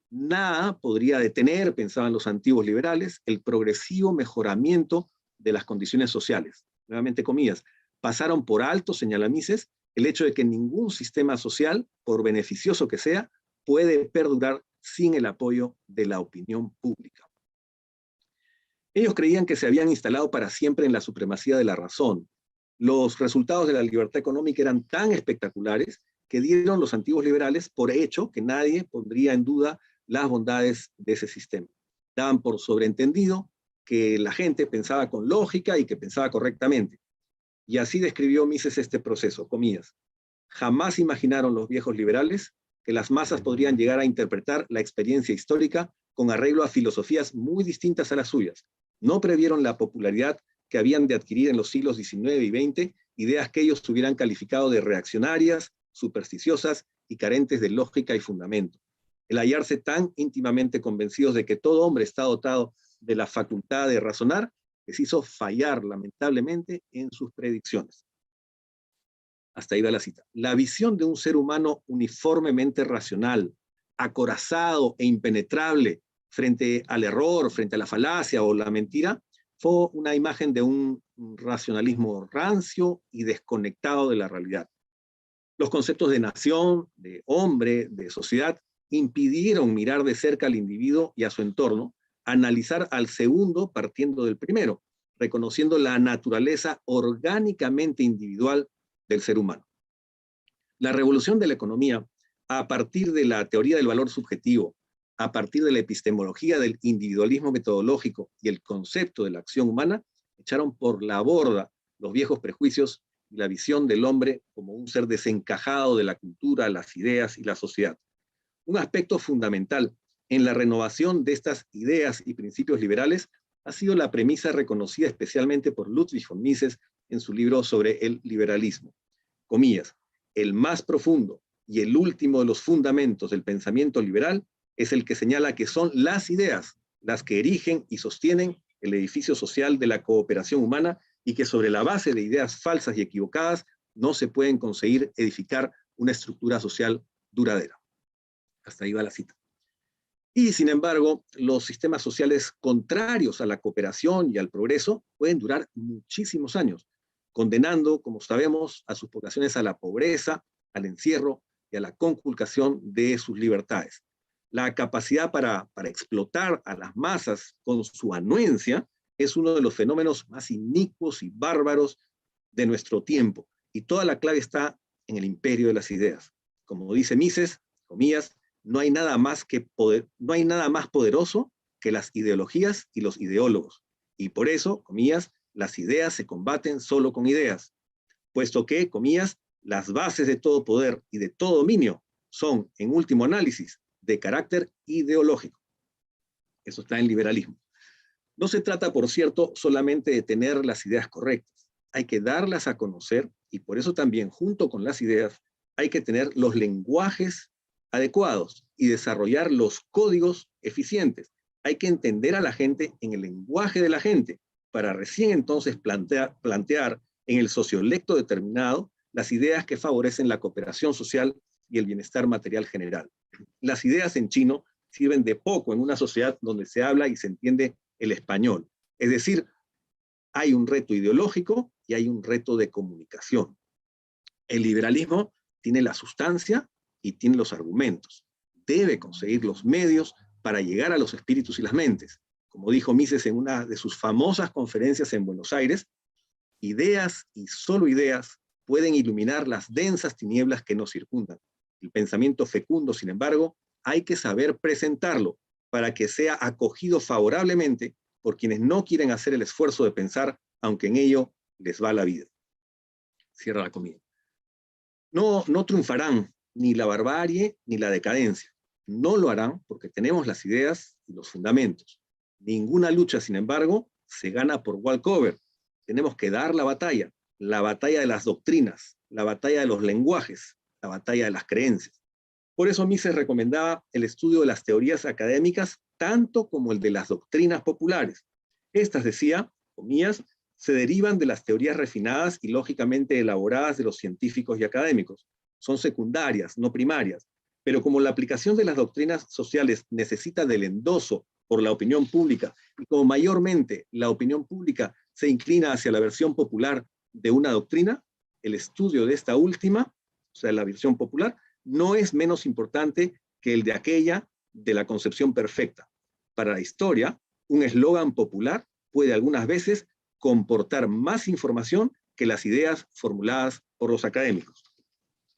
Nada podría detener, pensaban los antiguos liberales, el progresivo mejoramiento de las condiciones sociales. Nuevamente comillas, pasaron por alto, señala Mises, el hecho de que ningún sistema social, por beneficioso que sea, puede perdurar sin el apoyo de la opinión pública. Ellos creían que se habían instalado para siempre en la supremacía de la razón. Los resultados de la libertad económica eran tan espectaculares que dieron los antiguos liberales por hecho que nadie pondría en duda las bondades de ese sistema. Daban por sobreentendido que la gente pensaba con lógica y que pensaba correctamente. Y así describió Mises este proceso, comillas. Jamás imaginaron los viejos liberales que las masas podrían llegar a interpretar la experiencia histórica con arreglo a filosofías muy distintas a las suyas. No previeron la popularidad que habían de adquirir en los siglos XIX y XX, ideas que ellos hubieran calificado de reaccionarias, supersticiosas y carentes de lógica y fundamento. El hallarse tan íntimamente convencidos de que todo hombre está dotado de la facultad de razonar, les hizo fallar lamentablemente en sus predicciones. Hasta ahí va la cita. La visión de un ser humano uniformemente racional, acorazado e impenetrable frente al error, frente a la falacia o la mentira, fue una imagen de un racionalismo rancio y desconectado de la realidad. Los conceptos de nación, de hombre, de sociedad, impidieron mirar de cerca al individuo y a su entorno, analizar al segundo partiendo del primero, reconociendo la naturaleza orgánicamente individual del ser humano. La revolución de la economía, a partir de la teoría del valor subjetivo, a partir de la epistemología del individualismo metodológico y el concepto de la acción humana, echaron por la borda los viejos prejuicios y la visión del hombre como un ser desencajado de la cultura, las ideas y la sociedad. Un aspecto fundamental en la renovación de estas ideas y principios liberales ha sido la premisa reconocida especialmente por Ludwig von Mises en su libro sobre el liberalismo. comillas, el más profundo y el último de los fundamentos del pensamiento liberal es el que señala que son las ideas las que erigen y sostienen el edificio social de la cooperación humana y que sobre la base de ideas falsas y equivocadas no se pueden conseguir edificar una estructura social duradera. Hasta ahí va la cita. Y sin embargo, los sistemas sociales contrarios a la cooperación y al progreso pueden durar muchísimos años, condenando, como sabemos, a sus poblaciones a la pobreza, al encierro y a la conculcación de sus libertades. La capacidad para explotar a las masas con su anuencia es uno de los fenómenos más inicuos y bárbaros de nuestro tiempo. Y toda la clave está en el imperio de las ideas. Como dice Mises, comillas, no hay nada más poderoso que las ideologías y los ideólogos. Y por eso, comillas, las ideas se combaten solo con ideas, puesto que, comillas, las bases de todo poder y de todo dominio son, en último análisis, de carácter ideológico. Eso está en liberalismo. No se trata, por cierto, solamente de tener las ideas correctas. Hay que darlas a conocer y por eso también, junto con las ideas, hay que tener los lenguajes adecuados y desarrollar los códigos eficientes. Hay que entender a la gente en el lenguaje de la gente para recién entonces plantear en el sociolecto determinado las ideas que favorecen la cooperación social y el bienestar material general. Las ideas en chino sirven de poco en una sociedad donde se habla y se entiende el español. Es decir, hay un reto ideológico y hay un reto de comunicación. El liberalismo tiene la sustancia y tiene los argumentos. Debe conseguir los medios para llegar a los espíritus y las mentes. Como dijo Mises en una de sus famosas conferencias en Buenos Aires, ideas y solo ideas pueden iluminar las densas tinieblas que nos circundan. El pensamiento fecundo, sin embargo, hay que saber presentarlo para que sea acogido favorablemente por quienes no quieren hacer el esfuerzo de pensar, aunque en ello les va la vida. Cierra la comida. No triunfarán ni la barbarie ni la decadencia. No lo harán porque tenemos las ideas y los fundamentos. Ninguna lucha, sin embargo, se gana por walkover. Tenemos que dar la batalla de las doctrinas, la batalla de los lenguajes, la batalla de las creencias. Por eso Mises recomendaba el estudio de las teorías académicas tanto como el de las doctrinas populares. Estas, decía, comillas, se derivan de las teorías refinadas y lógicamente elaboradas de los científicos y académicos. Son secundarias, no primarias, pero como la aplicación de las doctrinas sociales necesita del endoso por la opinión pública y como mayormente la opinión pública se inclina hacia la versión popular de una doctrina, el estudio de esta última, o sea, la versión popular, no es menos importante que el de aquella de la concepción perfecta. Para la historia, un eslogan popular puede algunas veces comportar más información que las ideas formuladas por los académicos.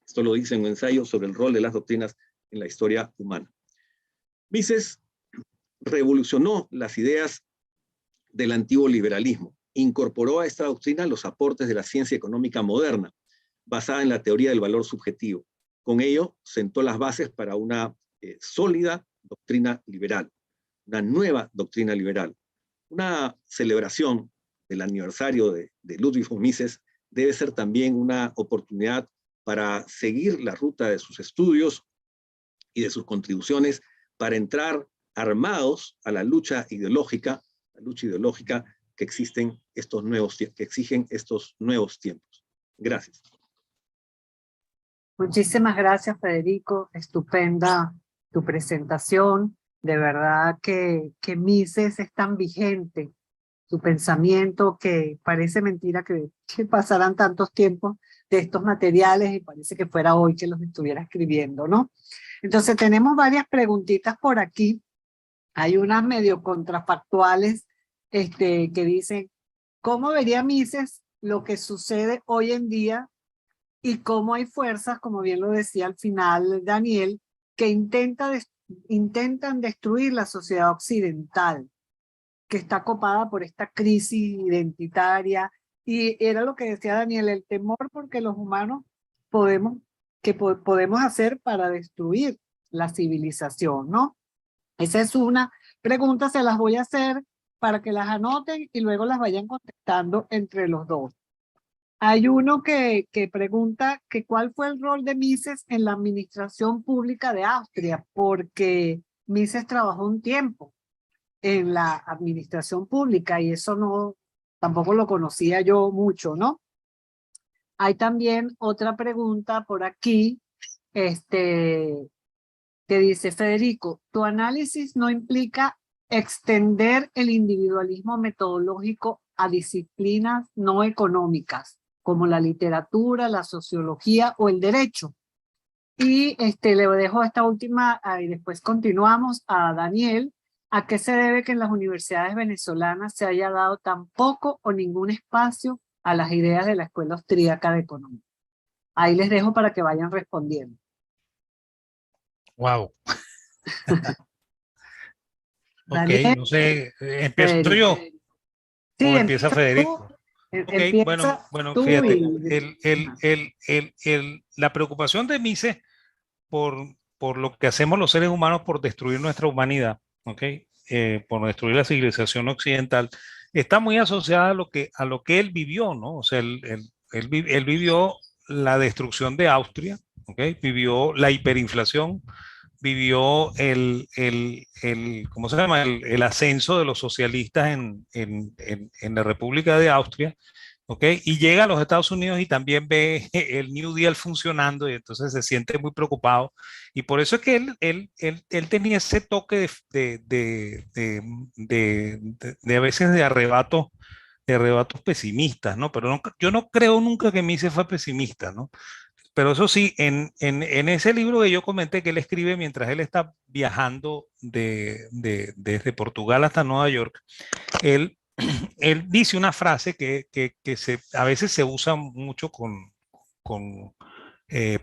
Esto lo dice en un ensayo sobre el rol de las doctrinas en la historia humana. Mises revolucionó las ideas del antiguo liberalismo. Incorporó a esta doctrina los aportes de la ciencia económica moderna, basada en la teoría del valor subjetivo. Con ello, sentó las bases para una sólida doctrina liberal, una nueva doctrina liberal. Una celebración del aniversario de Ludwig von Mises debe ser también una oportunidad para seguir la ruta de sus estudios y de sus contribuciones para entrar armados a la lucha ideológica que exigen estos nuevos tiempos. Gracias. Muchísimas gracias, Federico. Estupenda tu presentación. De verdad que Mises es tan vigente, su pensamiento, que parece mentira que pasaran tantos tiempos de estos materiales y parece que fuera hoy que los estuviera escribiendo, ¿no? Entonces tenemos varias preguntitas por aquí. Hay unas medio contrafactuales que dicen, ¿cómo vería Mises lo que sucede hoy en día y cómo hay fuerzas, como bien lo decía al final Daniel, que intentan destruir la sociedad occidental, que está copada por esta crisis identitaria? Y era lo que decía Daniel, el temor porque los humanos podemos hacer para destruir la civilización, ¿no? Esa es una pregunta, se las voy a hacer para que las anoten y luego las vayan contestando entre los dos. Hay uno que pregunta que cuál fue el rol de Mises en la administración pública de Austria, porque Mises trabajó un tiempo en la administración pública y eso no, tampoco lo conocía yo mucho, ¿no? Hay también otra pregunta por aquí, que dice, Federico, ¿tu análisis no implica extender el individualismo metodológico a disciplinas no económicas, como la literatura, la sociología o el derecho? Y le dejo esta última, y después continuamos a Daniel. ¿A qué se debe que en las universidades venezolanas se haya dado tan poco o ningún espacio a las ideas de la Escuela Austríaca de Economía? Ahí les dejo para que vayan respondiendo. Wow. Ok, Daniel, no sé, ¿empiezo Federico. yo Sí, o empieza empieza Federico? tú, Ok, empieza bueno, tú fíjate, y... Ajá. la preocupación de Mises por lo que hacemos los seres humanos por destruir nuestra humanidad, ¿ok? Por destruir la civilización occidental, está muy asociada a lo que él vivió, ¿no? O sea, él vivió la destrucción de Austria, ¿ok? Vivió la hiperinflación, vivió ¿cómo se llama? El ascenso de los socialistas en la República de Austria, ¿ok? Y llega a los Estados Unidos y también ve el New Deal funcionando y entonces se siente muy preocupado. Y por eso es que él tenía ese toque de a veces de arrebatos pesimistas, ¿no? Pero yo no creo nunca que Mises fue pesimista, ¿no? Pero eso sí, en ese libro que yo comenté que él escribe mientras él está viajando desde Portugal hasta Nueva York, él, él dice una frase a veces se usa mucho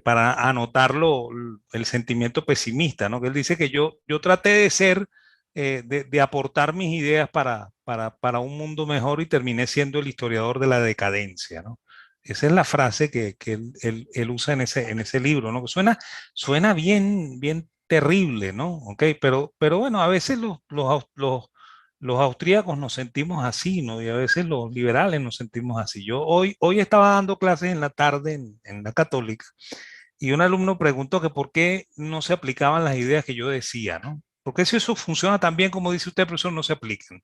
para anotarlo el sentimiento pesimista, ¿no? Que él dice que yo traté de ser, de aportar mis ideas para un mundo mejor y terminé siendo el historiador de la decadencia, ¿no? Esa es la frase que él usa en ese libro, ¿no? Que suena bien, bien terrible, ¿no? Ok, pero bueno, a veces los austríacos nos sentimos así, ¿no? Y a veces los liberales nos sentimos así. Yo hoy estaba dando clases en la tarde en la Católica y un alumno preguntó que por qué no se aplicaban las ideas que yo decía, ¿no? Porque si eso funciona tan bien como dice usted, profesor, no se aplican.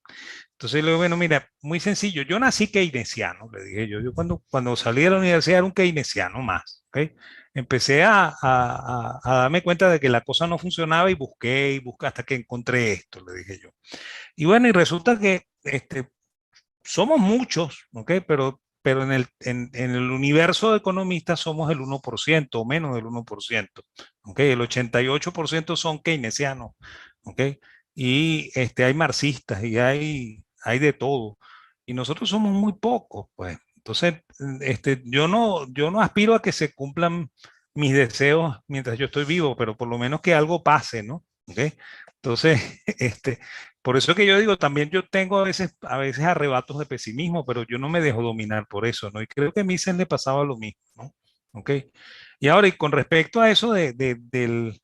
Entonces le digo, bueno, mira, muy sencillo. Yo nací keynesiano, le dije yo. Yo cuando salí de la universidad era un keynesiano más, ¿ok? Empecé a darme cuenta de que la cosa no funcionaba y busqué hasta que encontré esto, le dije yo. Y bueno, y resulta que somos muchos, ¿ok? Pero en el universo de economistas somos el 1% o menos del 1%, ¿ok? El 88% son keynesianos, ¿ok? Y hay marxistas y hay de todo. Y nosotros somos muy pocos, pues. Entonces, yo no aspiro a que se cumplan mis deseos mientras yo estoy vivo, pero por lo menos que algo pase, ¿no? ¿Ok? Entonces, por eso es que yo digo, también yo tengo a veces arrebatos de pesimismo, pero yo no me dejo dominar por eso, ¿no? Y creo que a Mises le pasaba lo mismo, ¿no? ¿Ok? Y ahora, y con respecto a eso del...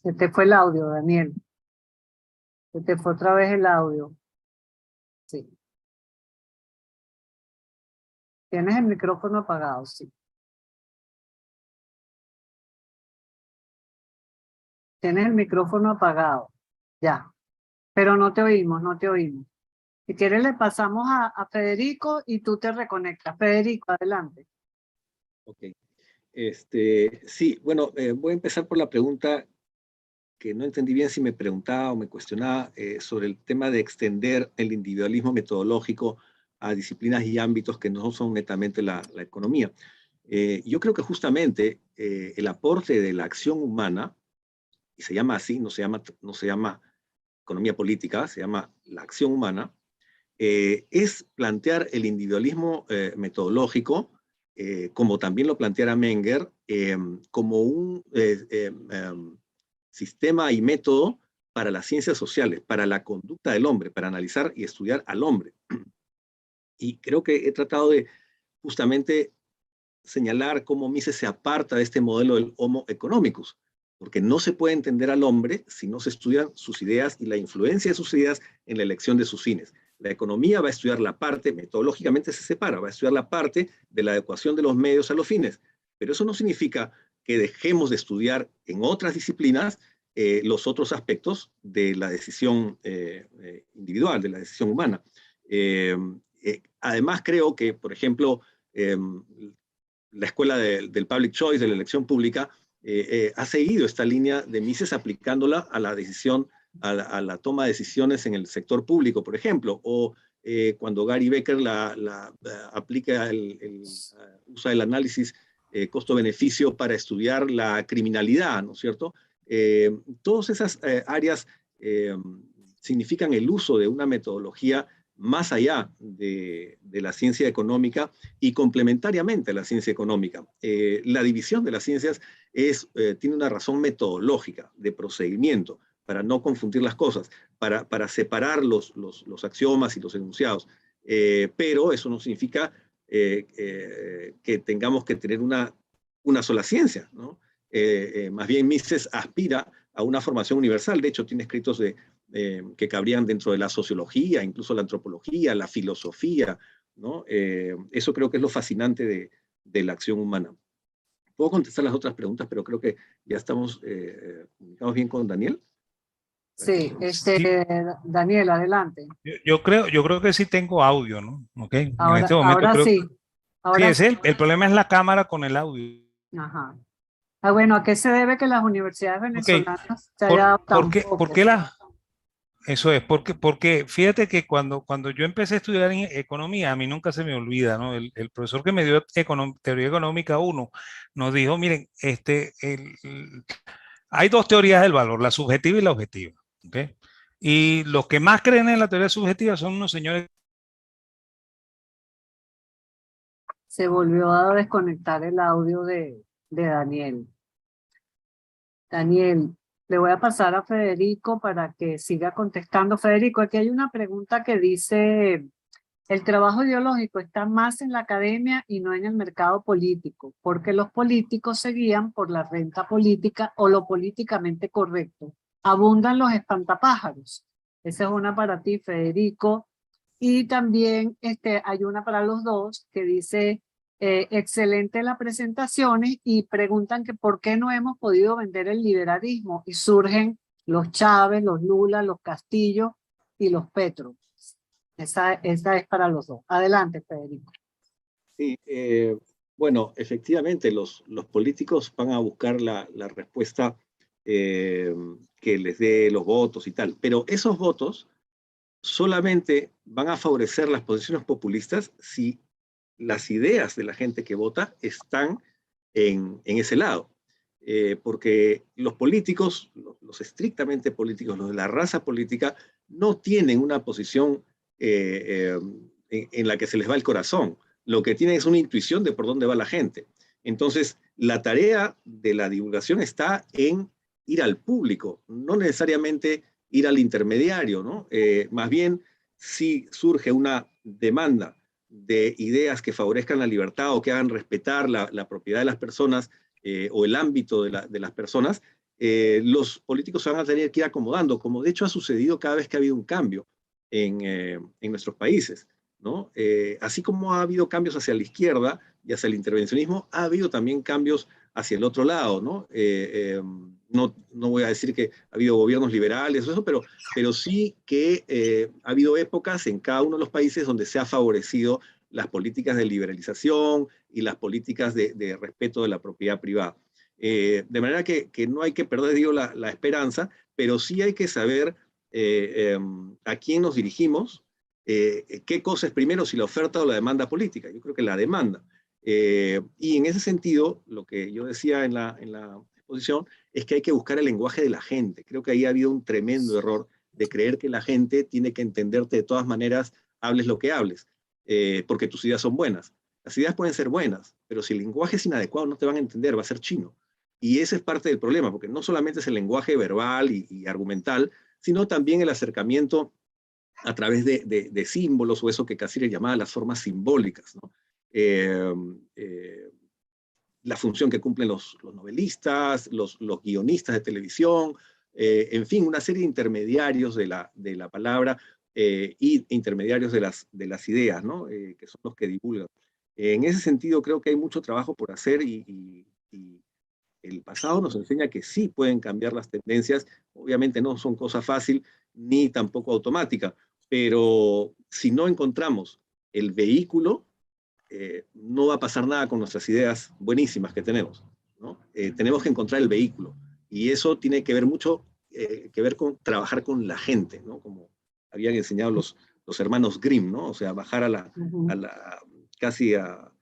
Se te fue el audio, Daniel. Se te fue otra vez el audio. Sí. Tienes el micrófono apagado, sí. Tienes el micrófono apagado. Ya. Pero no te oímos, no te oímos. Si quieres le pasamos a Federico y tú te reconectas. Federico, adelante. Ok. Sí, bueno, voy a empezar por la pregunta que no entendí bien si me preguntaba o me cuestionaba sobre el tema de extender el individualismo metodológico a disciplinas y ámbitos que no son netamente la economía. Yo creo que justamente el aporte de la acción humana, y se llama así, no se llama economía política, se llama la acción humana, es plantear el individualismo metodológico, como también lo planteara Menger, como un sistema y método para las ciencias sociales, para la conducta del hombre, para analizar y estudiar al hombre. Y creo que he tratado de justamente señalar cómo Mises se aparta de este modelo del Homo economicus, porque no se puede entender al hombre si no se estudian sus ideas y la influencia de sus ideas en la elección de sus fines. La economía va a estudiar la parte, metodológicamente se separa, va a estudiar la parte de la adecuación de los medios a los fines, pero eso no significa que dejemos de estudiar en otras disciplinas los otros aspectos de la decisión individual, de la decisión humana. Además, creo que, por ejemplo, la escuela del public choice, de la elección pública, ha seguido esta línea de Mises aplicándola a la decisión, a la toma de decisiones en el sector público, por ejemplo, o cuando Gary Becker aplica usa el análisis costo-beneficio para estudiar la criminalidad, ¿no es cierto? Todas esas áreas significan el uso de una metodología más allá de la ciencia económica y complementariamente a la ciencia económica. La división de las ciencias tiene una razón metodológica, de procedimiento, para no confundir las cosas, para separar los axiomas y los enunciados. Pero eso no significa que tengamos que tener una sola ciencia, ¿no? Más bien Mises aspira a una formación universal. De hecho, tiene escritos que cabrían dentro de la sociología, incluso la antropología, la filosofía, ¿no? Eso creo que es lo fascinante de la acción humana. Puedo contestar las otras preguntas, pero creo que ya estamos comunicados bien con Daniel. Sí, Sí. Daniel, adelante. Yo creo que sí tengo audio, ¿no? Okay. Ahora, En este momento ahora creo sí. Ahora sí, sí. el problema es la cámara con el audio. Ajá. Bueno, ¿a qué se debe que las universidades venezolanas se haya dado tan poco? ¿Por qué eso es? Porque fíjate que cuando yo empecé a estudiar en economía, a mí nunca se me olvida, ¿no? El profesor que me dio teoría económica 1 nos dijo, miren, hay dos teorías del valor, la subjetiva y la objetiva, ¿okay? Y los que más creen en la teoría subjetiva son unos señores. Se volvió a desconectar el audio de Daniel. Daniel, le voy a pasar a Federico para que siga contestando. Federico, aquí hay una pregunta que dice, el trabajo ideológico está más en la academia y no en el mercado político, porque los políticos se guían por la renta política o lo políticamente correcto. Abundan los espantapájaros. Esa es una para ti, Federico. Y también hay una para los dos que dice, excelente las presentaciones, y preguntan que por qué no hemos podido vender el liberalismo, y surgen los Chávez, los Lula, los Castillo y los Petro. Esa es para los dos. Adelante, Federico. Sí, bueno, efectivamente los políticos van a buscar la respuesta que les dé los votos y tal, pero esos votos solamente van a favorecer las posiciones populistas si las ideas de la gente que vota están en ese lado. Porque los políticos, los estrictamente políticos, los de la raza política, no tienen una posición en la que se les va el corazón. Lo que tienen es una intuición de por dónde va la gente. Entonces, la tarea de la divulgación está en ir al público, no necesariamente ir al intermediario, ¿no? Más bien, si surge una demanda de ideas que favorezcan la libertad o que hagan respetar la propiedad de las personas o el ámbito de las personas, los políticos se van a tener que ir acomodando, como de hecho ha sucedido cada vez que ha habido un cambio en nuestros países, ¿no? Así como ha habido cambios hacia la izquierda y hacia el intervencionismo, ha habido también cambios hacia el otro lado, ¿no? No voy a decir que ha habido gobiernos liberales o eso, pero sí que ha habido épocas en cada uno de los países donde se ha favorecido las políticas de liberalización y las políticas de respeto de la propiedad privada. De manera que no hay que perder, digo, la esperanza, pero sí hay que saber a quién nos dirigimos, qué cosa es primero, si la oferta o la demanda política. Yo creo que la demanda. Y en ese sentido, lo que yo decía en la exposición es que hay que buscar el lenguaje de la gente. Creo que ahí ha habido un tremendo error de creer que la gente tiene que entenderte de todas maneras, hables lo que hables, porque tus ideas son buenas. Las ideas pueden ser buenas, pero si el lenguaje es inadecuado no te van a entender, va a ser chino. Y ese es parte del problema, porque no solamente es el lenguaje verbal y argumental, sino también el acercamiento a través de símbolos, o eso que Cassirer llamaba las formas simbólicas, ¿no? la función que cumplen los novelistas, los guionistas de televisión, en fin, una serie de intermediarios de la palabra y intermediarios de las ideas, ¿no? Que son los que divulgan. En ese sentido, creo que hay mucho trabajo por hacer y el pasado nos enseña que sí pueden cambiar las tendencias. Obviamente no son cosa fácil ni tampoco automática, pero si no encontramos el vehículo, no va a pasar nada con nuestras ideas buenísimas que tenemos, ¿no? Tenemos que encontrar el vehículo y eso tiene que ver mucho que ver con trabajar con la gente, ¿no? Como habían enseñado los hermanos Grimm, ¿no? O sea, bajar casi a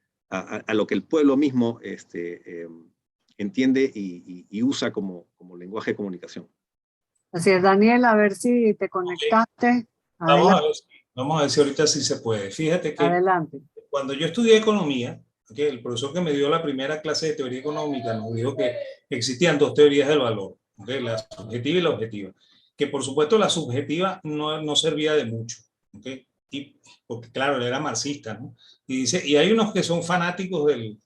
lo que el pueblo mismo entiende y usa como lenguaje de comunicación. Así es, Daniel, a ver si te conectaste. Vamos a ver si ahorita sí se puede. Fíjate que Adelante. cuando yo estudié economía, ¿okay? El profesor que me dio la primera clase de teoría económica nos dijo que existían dos teorías del valor, ¿okay? La subjetiva y la objetiva. Que por supuesto la subjetiva no servía de mucho, ¿okay? Porque claro, él era marxista, ¿no? Y dice, y hay unos que son fanáticos del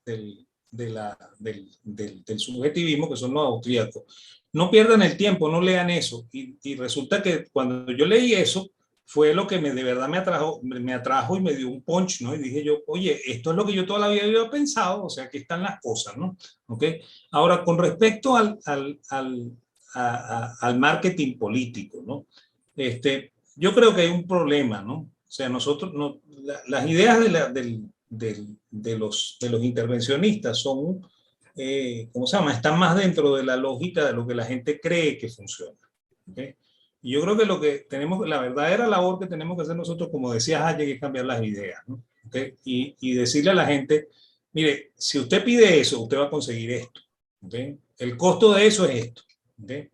subjetivismo, que son los austríacos. No pierdan el tiempo, no lean eso. Y resulta que cuando yo leí eso, fue lo que de verdad me atrajo y me dio un punch, ¿no? Y dije yo, oye, esto es lo que yo toda la vida había pensado, o sea, aquí están las cosas, ¿no? ¿Ok? Ahora, con respecto al marketing político, ¿no? Yo creo que hay un problema, ¿no? O sea, nosotros, las ideas de los intervencionistas son, ¿cómo se llama? Están más dentro de la lógica de lo que la gente cree que funciona, ¿ok? Y yo creo que lo que tenemos, la verdadera labor que tenemos que hacer nosotros, como decía Hayek, es cambiar las ideas, ¿no? ¿Okay? Y decirle a la gente, mire, si usted pide eso, usted va a conseguir esto, ¿okay? El costo de eso es esto, ¿okay?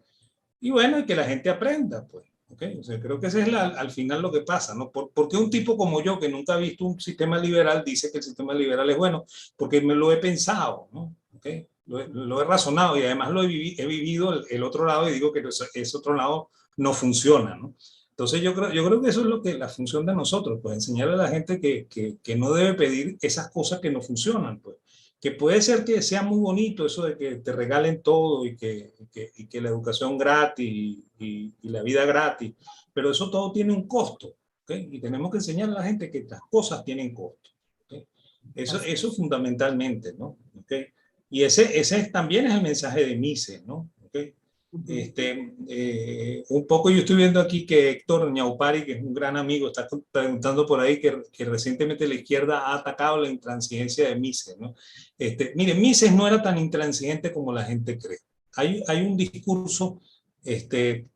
Y bueno, y que la gente aprenda, pues, ¿okay? O sea, creo que ese es al final lo que pasa, ¿no? Porque un tipo como yo, que nunca ha visto un sistema liberal, dice que el sistema liberal es bueno, porque me lo he pensado, ¿no? ¿Okay? Lo he razonado y además he vivido el otro lado y digo que ese otro lado no funciona, ¿no? Entonces yo creo que eso es lo que la función de nosotros, pues enseñarle a la gente que no debe pedir esas cosas que no funcionan, pues. Que puede ser que sea muy bonito eso de que te regalen todo y que la educación gratis y la vida gratis, pero eso todo tiene un costo, ¿okay? Y tenemos que enseñarle a la gente que las cosas tienen costo, ¿okay? Eso fundamentalmente, ¿no? ¿Okay? Y ese también es el mensaje de Mises, ¿no? ¿Okay? Un poco yo estoy viendo aquí que Héctor Ñaupari, que es un gran amigo, está preguntando por ahí que recientemente la izquierda ha atacado la intransigencia de Mises, ¿no? Mire, Mises no era tan intransigente como la gente cree. Hay un discurso que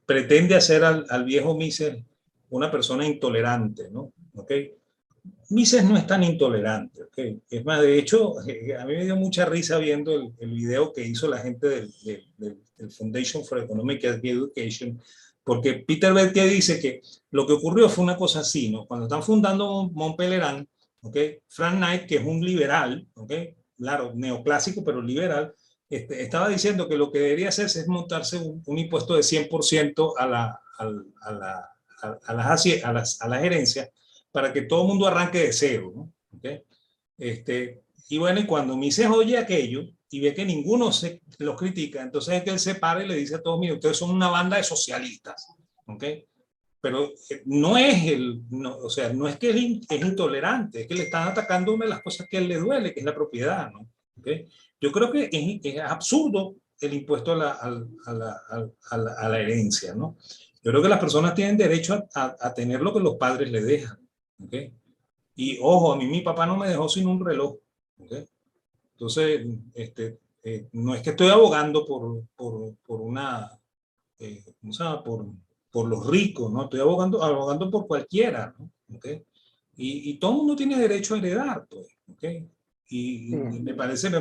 pretende hacer al viejo Mises una persona intolerante, ¿no? ¿Okay? Mises no es tan intolerante, ¿okay? Es más, de hecho, a mí me dio mucha risa viendo el video que hizo la gente del Foundation for Economic Education, porque Peter Bethke dice que lo que ocurrió fue una cosa así, ¿no? Cuando están fundando Mont Pelerin, ¿okay? Frank Knight, que es un liberal, ¿okay? Claro, neoclásico, pero liberal, estaba diciendo que lo que debería hacerse es montarse un impuesto de 100% a las gerencias, para que todo el mundo arranque de cero, ¿no? ¿Okay? Y bueno, y cuando Mises oye aquello y ve que ninguno los critica, entonces es que él se para y le dice a todos, mire, ustedes son una banda de socialistas, ¿ok? Pero no es o sea, no es que es intolerante, es que le están atacando una de las cosas que a él le duele, que es la propiedad, ¿no? ¿Okay? Yo creo que es absurdo el impuesto a la herencia, ¿no? Yo creo que las personas tienen derecho a tener lo que los padres le dejan, ¿okay? Y ojo, a mí mi papá no me dejó sin un reloj, ¿okay? Entonces, no es que estoy abogando por una, ¿cómo se llama? Por los ricos, ¿no? Estoy abogando por cualquiera, ¿no? ¿Okay? Y todo el mundo tiene derecho a heredar, pues, ¿okay? Y me parece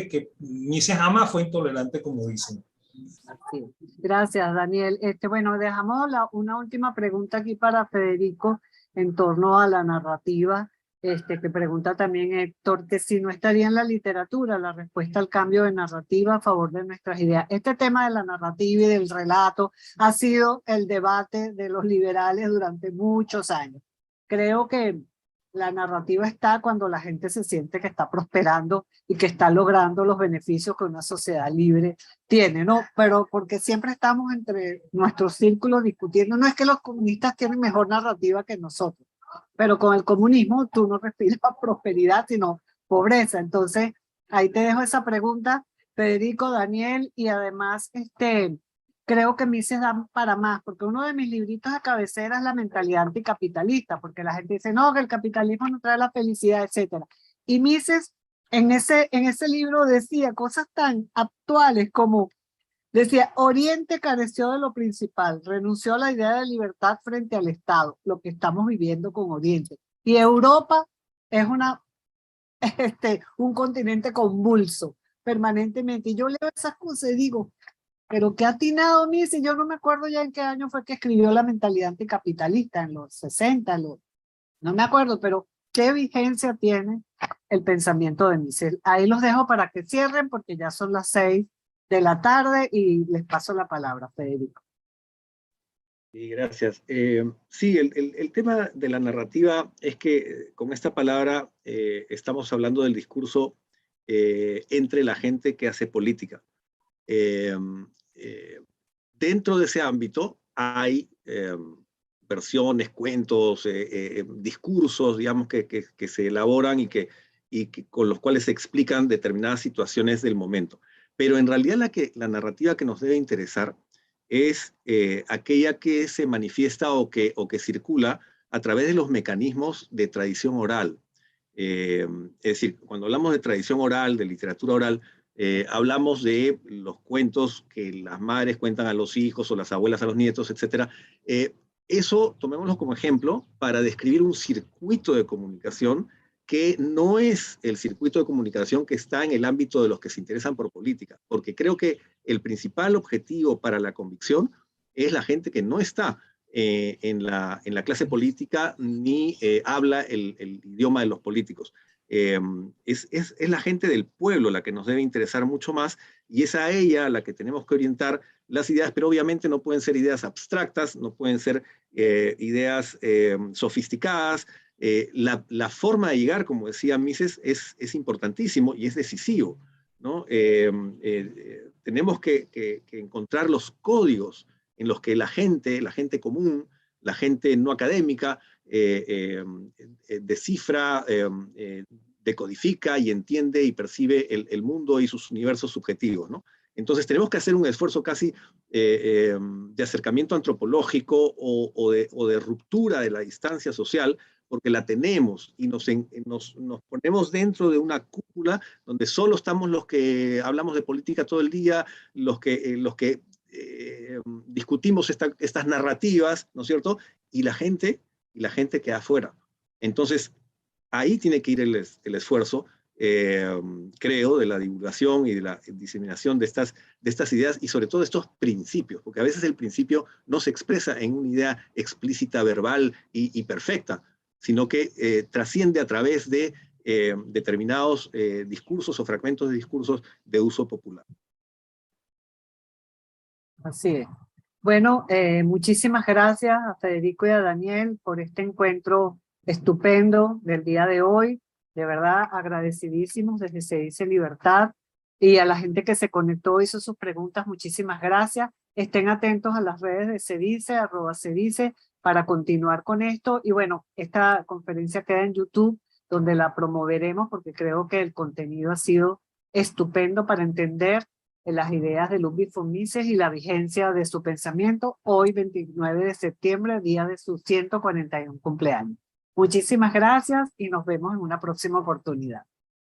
que Mises jamás fue intolerante, como dicen. Sí. Gracias, Daniel. Bueno, dejamos una última pregunta aquí para Federico en torno a la narrativa, que pregunta también Héctor, que si no estaría en la literatura la respuesta al cambio de narrativa a favor de nuestras ideas. Este tema de la narrativa y del relato ha sido el debate de los liberales durante muchos años. Creo que la narrativa está cuando la gente se siente que está prosperando y que está logrando los beneficios que una sociedad libre tiene, ¿no? Pero porque siempre estamos entre nuestros círculos discutiendo, no es que los comunistas tienen mejor narrativa que nosotros, pero con el comunismo tú no respiras prosperidad, sino pobreza. Entonces, ahí te dejo esa pregunta, Federico, Daniel, y además, creo que Mises da para más, porque uno de mis libritos de cabecera es la mentalidad anticapitalista, porque la gente dice, no, que el capitalismo no trae la felicidad, etcétera. Y Mises en ese libro decía cosas tan actuales como, decía, Oriente careció de lo principal, renunció a la idea de libertad frente al Estado, lo que estamos viviendo con Oriente. Y Europa es un continente convulso permanentemente. Y yo leo esas cosas y digo, pero qué atinado Mises, yo no me acuerdo ya en qué año fue que escribió La mentalidad anticapitalista, en los 60, no me acuerdo, pero qué vigencia tiene el pensamiento de Mises. Ahí los dejo para que cierren porque ya son las 6 de la tarde y les paso la palabra, Federico. Sí, gracias. Sí, el tema de la narrativa es que con esta palabra estamos hablando del discurso entre la gente que hace política. Dentro de ese ámbito hay versiones, cuentos, discursos, digamos, que se elaboran y con los cuales se explican determinadas situaciones del momento. Pero en realidad la narrativa que nos debe interesar es aquella que se manifiesta o que circula a través de los mecanismos de tradición oral. Es decir, cuando hablamos de tradición oral, de literatura oral, hablamos de los cuentos que las madres cuentan a los hijos o las abuelas a los nietos, etc. Eso tomémoslo como ejemplo para describir un circuito de comunicación que no es el circuito de comunicación que está en el ámbito de los que se interesan por política, porque creo que el principal objetivo para la convicción es la gente que no está en la clase política ni habla el idioma de los políticos. Es la gente del pueblo la que nos debe interesar mucho más y es a ella a la que tenemos que orientar las ideas, pero obviamente no pueden ser ideas abstractas, no pueden ser ideas sofisticadas. La forma de llegar, como decía Mises, es importantísimo y es decisivo, ¿no? Tenemos que encontrar los códigos en los que la gente común, la gente no académica, descifra, decodifica y entiende y percibe el mundo y sus universos subjetivos, ¿no? Entonces tenemos que hacer un esfuerzo casi de acercamiento antropológico o de ruptura de la distancia social, porque la tenemos y nos ponemos dentro de una cúpula donde solo estamos los que hablamos de política todo el día, los que discutimos estas narrativas, ¿no es cierto? Y la gente queda afuera. Entonces, ahí tiene que ir el esfuerzo, creo, de la divulgación y de la diseminación de estas ideas y sobre todo de estos principios, porque a veces el principio no se expresa en una idea explícita, verbal y perfecta, sino que trasciende a través de determinados discursos o fragmentos de discursos de uso popular. Así es. Bueno, muchísimas gracias a Federico y a Daniel por este encuentro estupendo del día de hoy. De verdad, agradecidísimos desde Se Dice Libertad. Y a la gente que se conectó, hizo sus preguntas, muchísimas gracias. Estén atentos a las redes de Se Dice, @sedice, para continuar con esto. Y bueno, esta conferencia queda en YouTube, donde la promoveremos porque creo que el contenido ha sido estupendo para entender las ideas de Ludwig von Mises y la vigencia de su pensamiento hoy 29 de septiembre, día de su 141 cumpleaños. Muchísimas gracias y nos vemos en una próxima oportunidad.